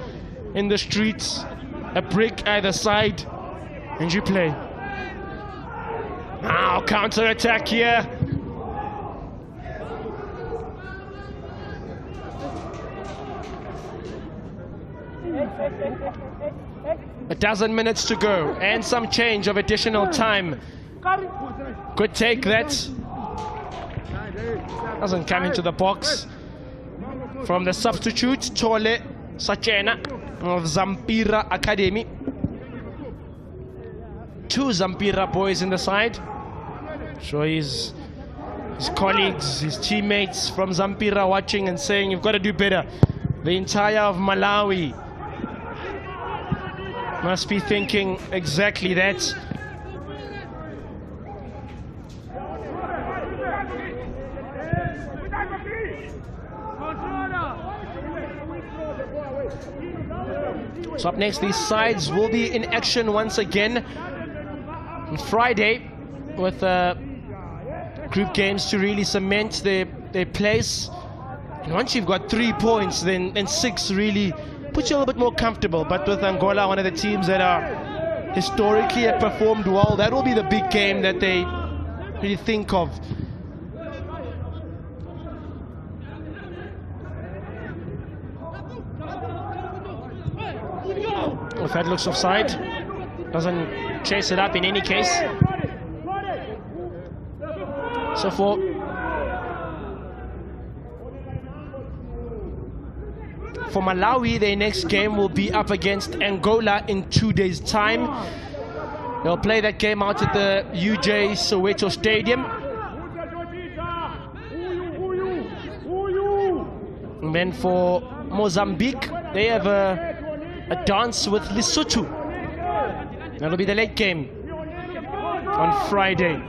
In the streets, a brick either side, and you play. Now, counter-attack here. A dozen minutes to go, and some change of additional time. Good take that. Doesn't come into the box. From the substitute, Tole Sachena of Zampira Academy. 2 Zampira boys in the side. Sure, his colleagues, his teammates from Zampira watching and saying, you've got to do better. The entire of Malawi must be thinking exactly that. So up next, these sides will be in action once again on Friday with group games to really cement their place. And once you've got 3 points, then 6 really puts you a little bit more comfortable. But with Angola, one of the teams that are historically have performed well, that will be the big game that they really think of. If that looks offside, doesn't chase it up in any case. So for Malawi, their next game will be up against Angola in 2 days' time. They'll play that game out at the UJ Soweto Stadium. And then for Mozambique, they have a dance with Lesotho. That'll be the late game on Friday.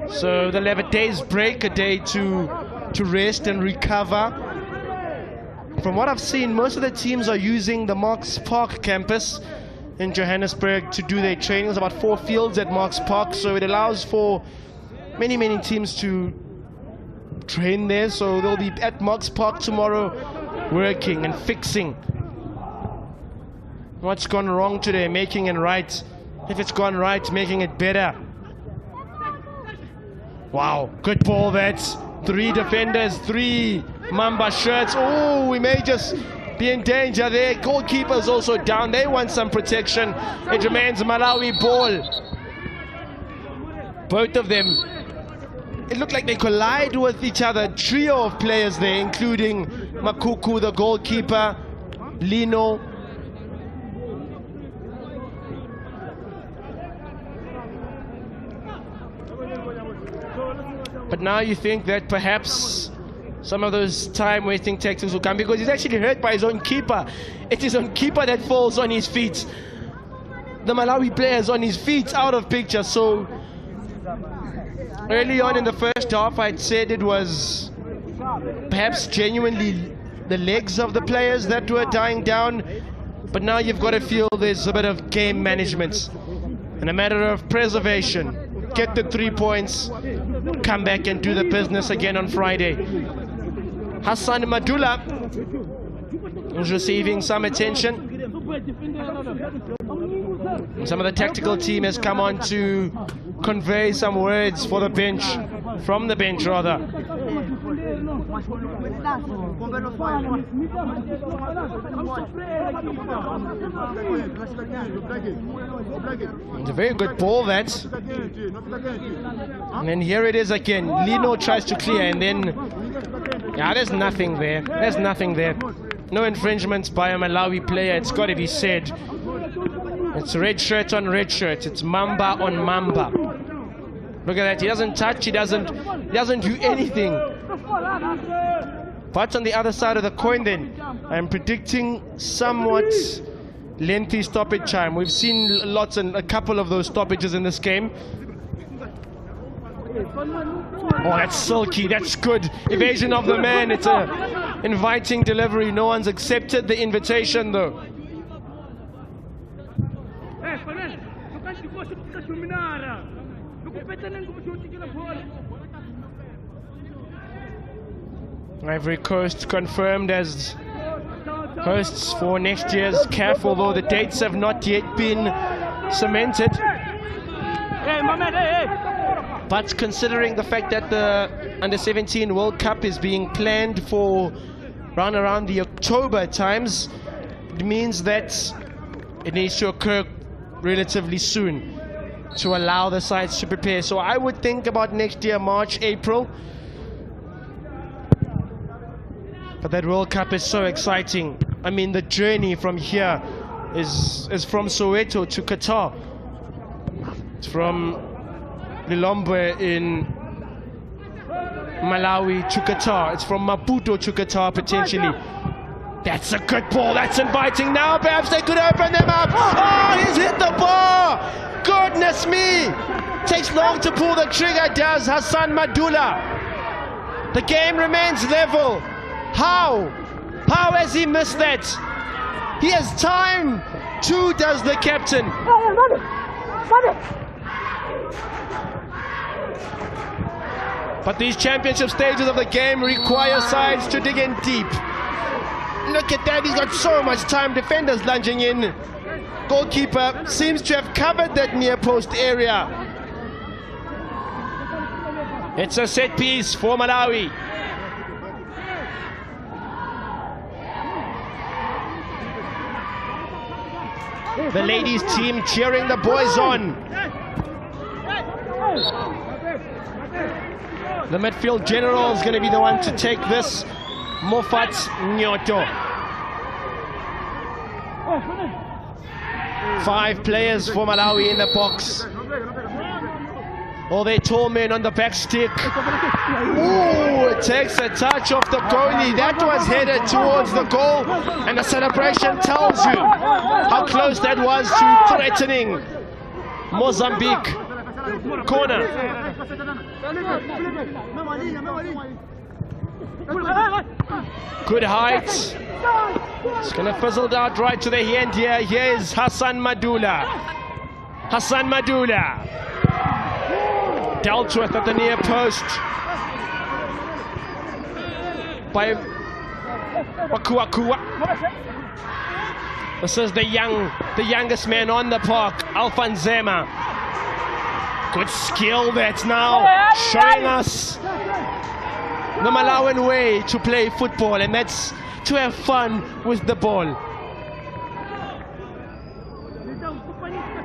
So they'll have a day's break, a day to rest and recover. From what I've seen, most of the teams are using the Marks Park campus in Johannesburg to do their training. There's about 4 fields at Marks Park, so it allows for many teams to train there. So they'll be at Marks Park tomorrow working and fixing what's gone wrong today, making it right. If it's gone right, making it better. Wow, good ball that. 3 defenders, 3 Mamba shirts. Oh, we may just be in danger there. Goalkeeper's also down. They want some protection. It remains Malawi ball. Both of them, it looked like they collide with each other. Trio of players there, including Makuku, the goalkeeper, Lino. But now you think that perhaps some of those time-wasting tactics will come, because he's actually hurt by his own keeper. It's his own keeper that falls on his feet. The Malawi player is on his feet, out of picture. So early on in the first half, I'd said it was perhaps genuinely the legs of the players that were dying down. But now you've got to feel there's a bit of game management and a matter of preservation. Get the 3 points, come back and do the business again on Friday. Hassan Madula is receiving some attention. Some of the tactical team has come on to convey some words for the bench, from the bench rather. It's a very good ball that. And then here it is again. Lino tries to clear and then, yeah, there's nothing there. There's nothing there. No infringements by a Malawi player, it's got to be said. It's red shirt on red shirt. It's Mamba on Mamba. Look at that. He doesn't touch. He doesn't do anything. But on the other side of the coin then, I'm predicting somewhat lengthy stoppage time. We've seen lots and a couple of those stoppages in this game. Oh, that's silky. That's good. Evasion of the man. It's a inviting delivery. No one's accepted the invitation though. Ivory Coast confirmed as hosts for next year's CAF, although the dates have not yet been cemented. But considering the fact that the Under-17 World Cup is being planned for around the October times, it means that it needs to occur relatively soon to allow the sides to prepare. So I would think about next year, March, April. But that World Cup is so exciting. I mean, the journey from here is from Soweto to Qatar. It's from Lilongwe in Malawi to Qatar. It's from Maputo to Qatar potentially. That's a good ball. That's inviting now. Perhaps they could open them up. Oh, he's hit the bar. Goodness me. Takes long to pull the trigger, does Hassan Madula. The game remains level. How? How has he missed that? He has time. 2 does the captain. But these championship stages of the game require sides to dig in deep. Look at that, he's got so much time. Defenders lunging in. Goalkeeper seems to have covered that near post area. It's a set piece for Malawi. The ladies team cheering the boys on. The midfield general is going to be the one to take this. Mofat Nyoto. 5 players for Malawi in the box. All their tall men on the back stick. Ooh, it takes a touch off the goalie. That was headed towards the goal, and the celebration tells you how close that was to threatening Mozambique. Corner. Good height. It's going to fizzle out right to the end here. Here's Hassan Madula. Hassan Madula. Dealt with at the near post by Wakuakua. This is the youngest man on the park, Alfanzema. Good skill that's now showing us the Malawian way to play football, and that's to have fun with the ball.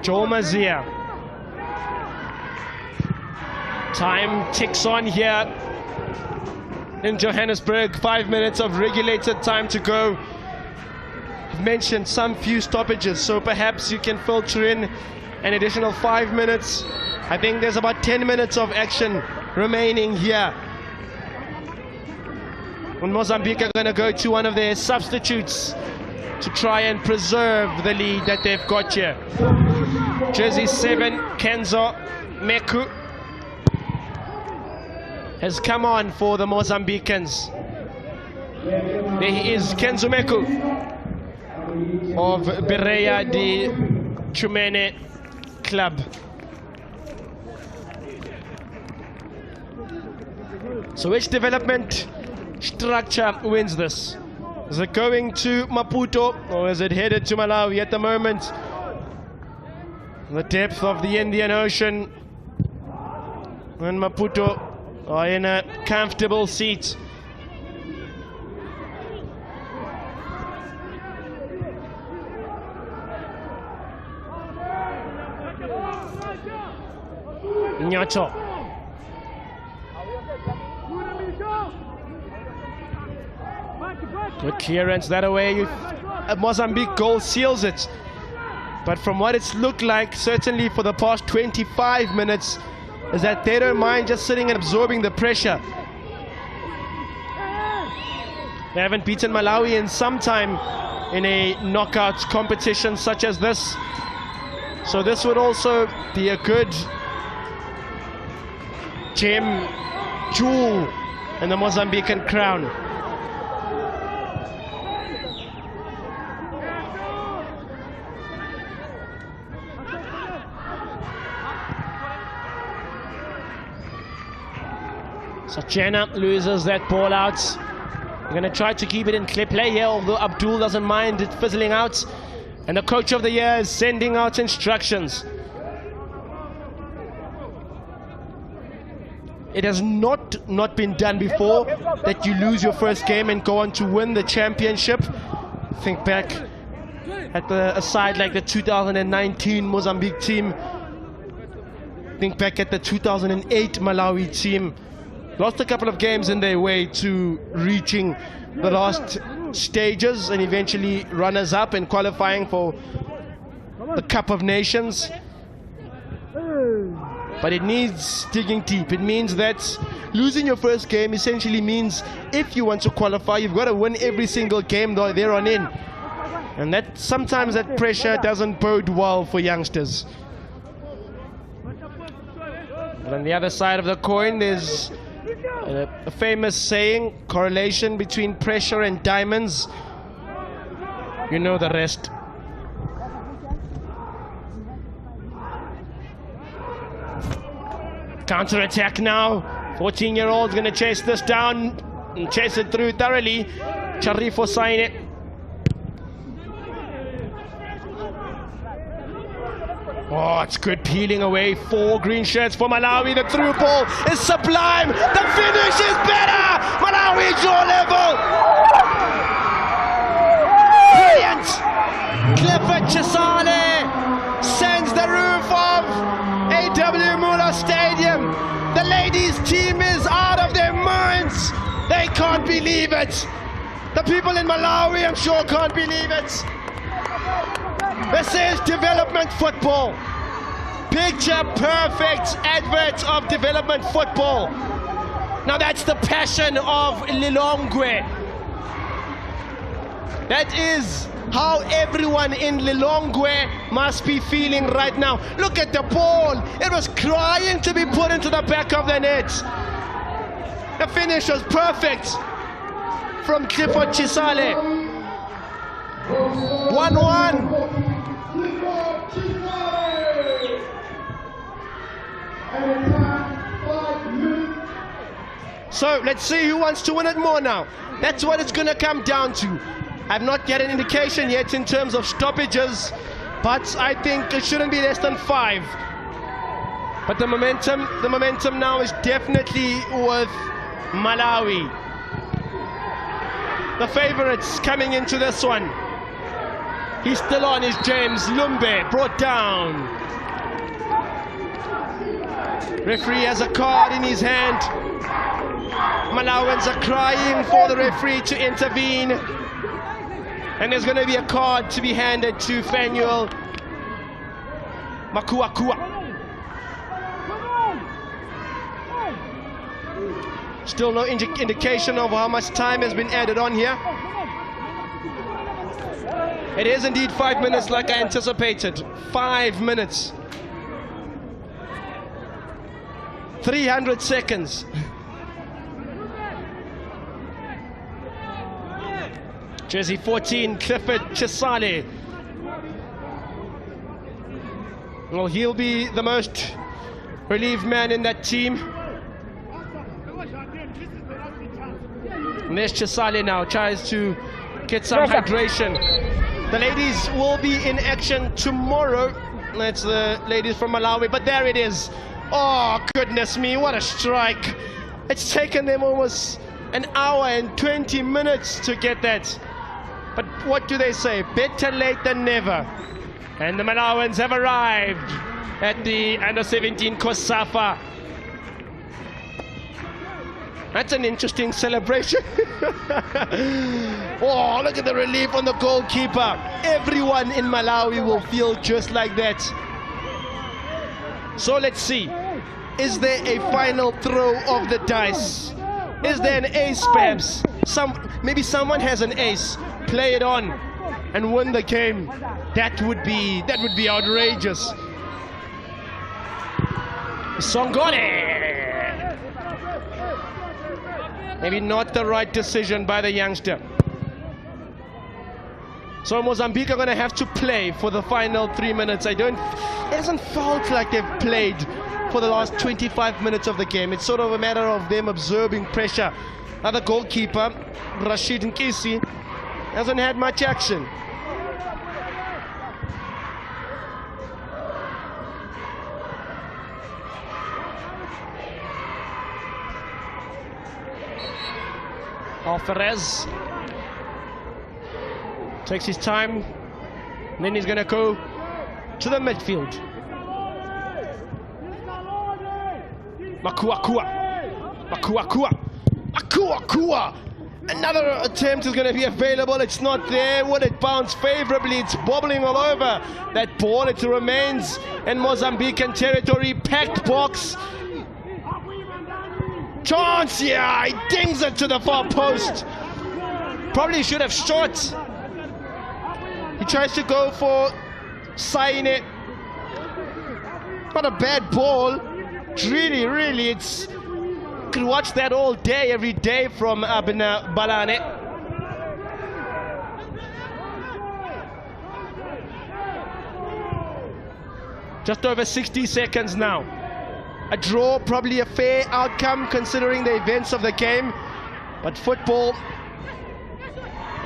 Joel Mazia. Time ticks on here in Johannesburg. 5 minutes of regulated time to go. I've mentioned some few stoppages, so perhaps you can filter in an additional 5 minutes. I think there's about 10 minutes of action remaining here. And Mozambique are going to go to one of their substitutes to try and preserve the lead that they've got here. Jersey 7, Kenzo Meku, has come on for the Mozambicans. There he is, Kenzo Meku of Bereia de Chumene Club. So which development structure wins this? Is it going to Maputo or is it headed to Malawi at the moment? The depth of the Indian Ocean, and Maputo are in a comfortable seat. Nyato. Good clearance that away. A Mozambique goal seals it. But from what it's looked like, certainly for the past 25 minutes, is that they don't mind just sitting and absorbing the pressure. They haven't beaten Malawi in some time in a knockout competition such as this. So this would also be a good gem, jewel in the Mozambican crown. Sachena loses that ball out. They're going to try to keep it in clear play here, although Abdul doesn't mind it fizzling out. And the coach of the year is sending out instructions. It has not been done before that you lose your first game and go on to win the championship. Think back at a side like the 2019 Mozambique team. Think back at the 2008 Malawi team. Lost a couple of games in their way to reaching the last stages and eventually runners-up and qualifying for the Cup of Nations. But it needs digging deep. It means that losing your first game essentially means if you want to qualify, you've got to win every single game there on in. And that sometimes that pressure doesn't bode well for youngsters. And on the other side of the coin, there's a famous saying, correlation between pressure and diamonds. You know the rest. Counter-attack now 14-year-old's going to chase this down and chase it through thoroughly. Charifo Saine. Oh, it's good peeling away. 4 green shirts for Malawi. The through ball is sublime. The finish is better. Malawi draw level. Brilliant. Clifford Chisale sends the roof of AW Mula Stadium. The ladies' team is out of their minds. They can't believe it. The people in Malawi, I'm sure, can't believe it. This is development football. Picture perfect advert of development football. Now that's the passion of Lilongwe. That is how everyone in Lilongwe must be feeling right now. Look at the ball. It was crying to be put into the back of the net. The finish was perfect from Clifford Chisale. 1-1. So let's see who wants to win it more now. That's what it's going to come down to. I've not get an indication yet in terms of stoppages, but I think it shouldn't be less than 5. But the momentum now is definitely with Malawi. The favorites coming into this one. He's still on, is James Lumbe, brought down. Referee has a card in his hand. Malawans are crying for the referee to intervene. And there's going to be a card to be handed to Fanuel Makuakua. Still no indication of how much time has been added on here. It is indeed 5 minutes like I anticipated. 5 minutes. 300 seconds. Jersey 14, Clifford Chisale. Well, he'll be the most relieved man in that team. And there's Chisale now, tries to get some hydration. The ladies will be in action tomorrow. That's the ladies from Malawi, but there it is. Oh, goodness me, what a strike. It's taken them almost an hour and 20 minutes to get that. But what do they say? Better late than never. And the Malawans have arrived at the Under-17 COSAFA. That's an interesting celebration. Oh, look at the relief on the goalkeeper. Everyone in Malawi will feel just like that. So let's see. Is there a final throw of the dice? Is there an ace, perhaps? Maybe someone has an ace. Play it on and win the game. That would be outrageous. Songole. Maybe not the right decision by the youngster. So Mozambique are going to have to play for the final 3 minutes. It hasn't felt like they've played for the last 25 minutes of the game. It's sort of a matter of them absorbing pressure. Now the goalkeeper, Rashid Nkisi, hasn't had much action. Alvarez takes his time, and then he's going to go to the midfield. Makuakua. Another attempt is going to be available. It's not there. Will it bounce favorably? It's bobbling all over that ball. It remains in Mozambican territory. Packed box. Chance, yeah, he dings it to the far post. Probably should have shot. He tries to go for Saine. Not a bad ball. Really, it's... You could watch that all day, every day from Abina Balane. Just over 60 seconds now. A draw, probably a fair outcome considering the events of the game. But football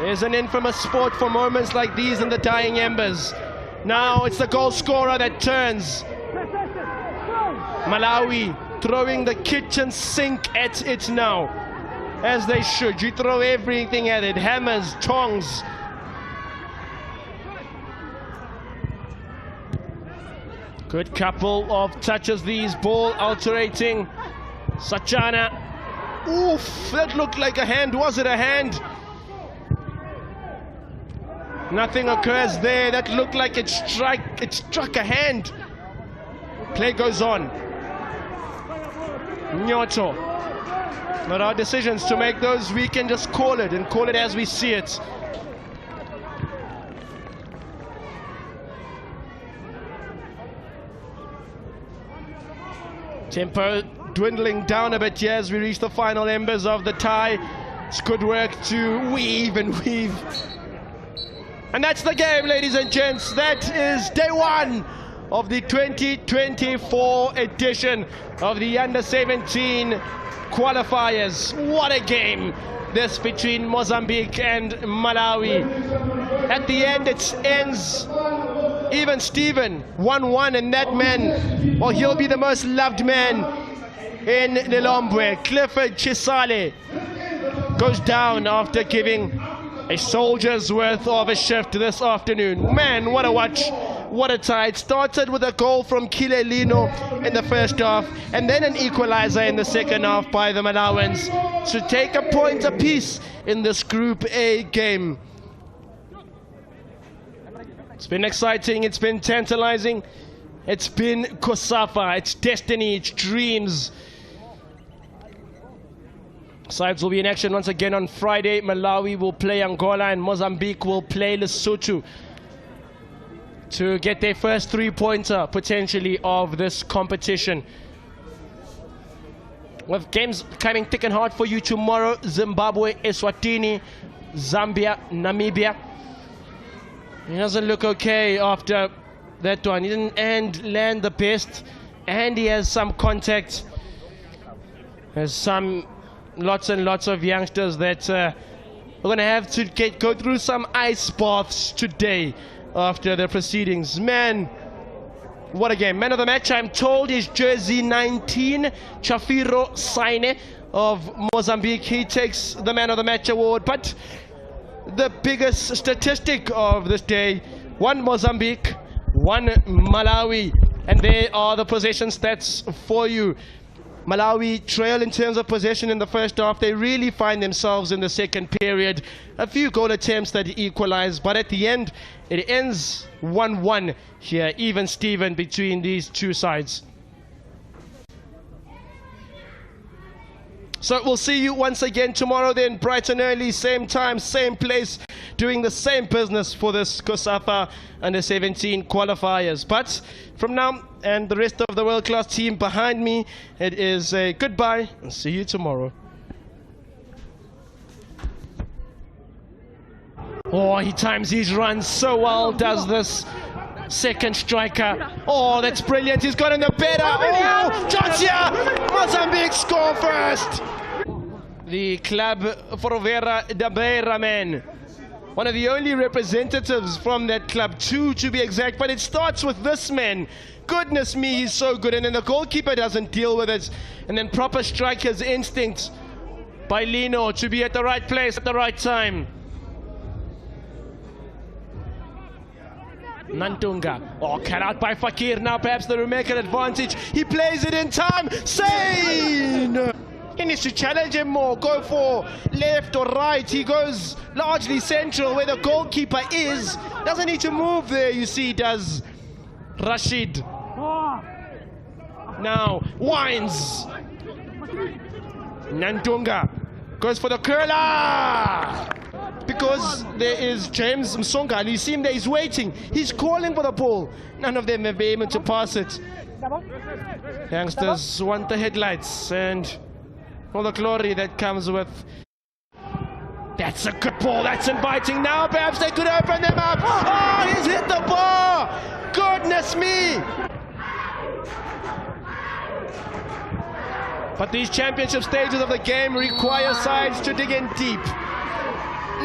is an infamous sport for moments like these in the dying embers. Now it's the goal scorer that turns. Malawi throwing the kitchen sink at it now, as they should. You throw everything at it, hammers, tongs. Good couple of touches these, ball alterating. Sachana. Oof, that looked like a hand. Was it a hand? Nothing occurs there. That looked like it struck a hand. Play goes on. Nyoto. Not our decisions to make those. We can just call it and call it as we see it. Tempo dwindling down a bit here as we reach the final embers of the tie. It's good work to weave and weave. And that's the game, ladies and gents. That is day one of the 2024 edition of the Under-17 qualifiers. What a game this between Mozambique and Malawi. At the end it ends even Steven 1-1, and that man, well, he'll be the most loved man in Lilongwe. Clifford Chisale goes down after giving a soldier's worth of a shift this afternoon. Man, what a watch, what a tie. It started with a goal from Kilelino in the first half, and then an equalizer in the second half by the Malawans to take a point apiece in this Group A game. It's been exciting, it's been tantalizing, it's been COSAFA, it's destiny, it's dreams. Sides will be in action once again on Friday. Malawi will play Angola and Mozambique will play Lesotho to get their first three-pointer potentially of this competition. With games coming thick and hard for you tomorrow: Zimbabwe, Eswatini, Zambia, Namibia. He doesn't look okay after that one. He didn't land the best, and he has some contact. There's lots and lots of youngsters that are going to have to go through some ice baths today after the proceedings. Man, what a game. Man of the match, I'm told, is jersey 19, Chafiro Saine of Mozambique. He takes the man of the match award. But the biggest statistic of this day: one Mozambique, one Malawi. And there are the possession stats for you. Malawi trail in terms of possession in the first half. They really find themselves in the second period. A few goal attempts that equalize, but at the end, it ends 1-1 here, even Steven between these two sides. So we'll see you once again tomorrow then, bright and early, same time, same place, doing the same business for this COSAFA Under-17 qualifiers. But from now and the rest of the world-class team behind me, it is a goodbye and see you tomorrow. Oh, he times his runs so well, does this second striker. Oh, that's brilliant. He's got in the better. Oh, Georgia! Mozambique score first. The Club Ferroviária da Beira man. One of the only representatives from that club, two to be exact, but it starts with this man. Goodness me, he's so good. And then the goalkeeper doesn't deal with it. And then proper striker's instinct by Lino to be at the right place at the right time. Nantunga. Oh, cut out by Fakir. Now perhaps the Rumeka advantage. He plays it in time. Sane! He needs to challenge him more. Go for left or right. He goes largely central where the goalkeeper is. Doesn't need to move there, you see, does Rashid. Now, winds. Nantunga goes for the curler. Because there is James Msonga, and you see him there, he's waiting. He's calling for the ball. None of them have been able to pass it. Youngsters want the headlights and all the glory that comes with. That's a good ball, that's inviting. Now perhaps they could open them up. Oh, he's hit the bar. Goodness me. But these championship stages of the game require sides to dig in deep.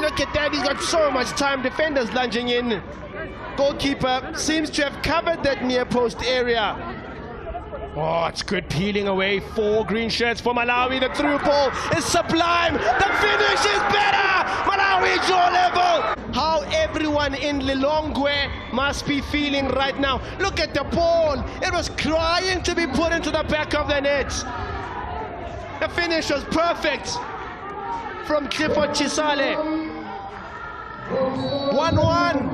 Look at that, he's got so much time. Defenders lunging in. Goalkeeper seems to have covered that near post area. Oh, it's good peeling away. 4 green shirts for Malawi. The through ball is sublime. The finish is better. Malawi draw level. How everyone in Lilongwe must be feeling right now. Look at the ball. It was crying to be put into the back of the net. The finish was perfect from Clifford Chisale. 1-1.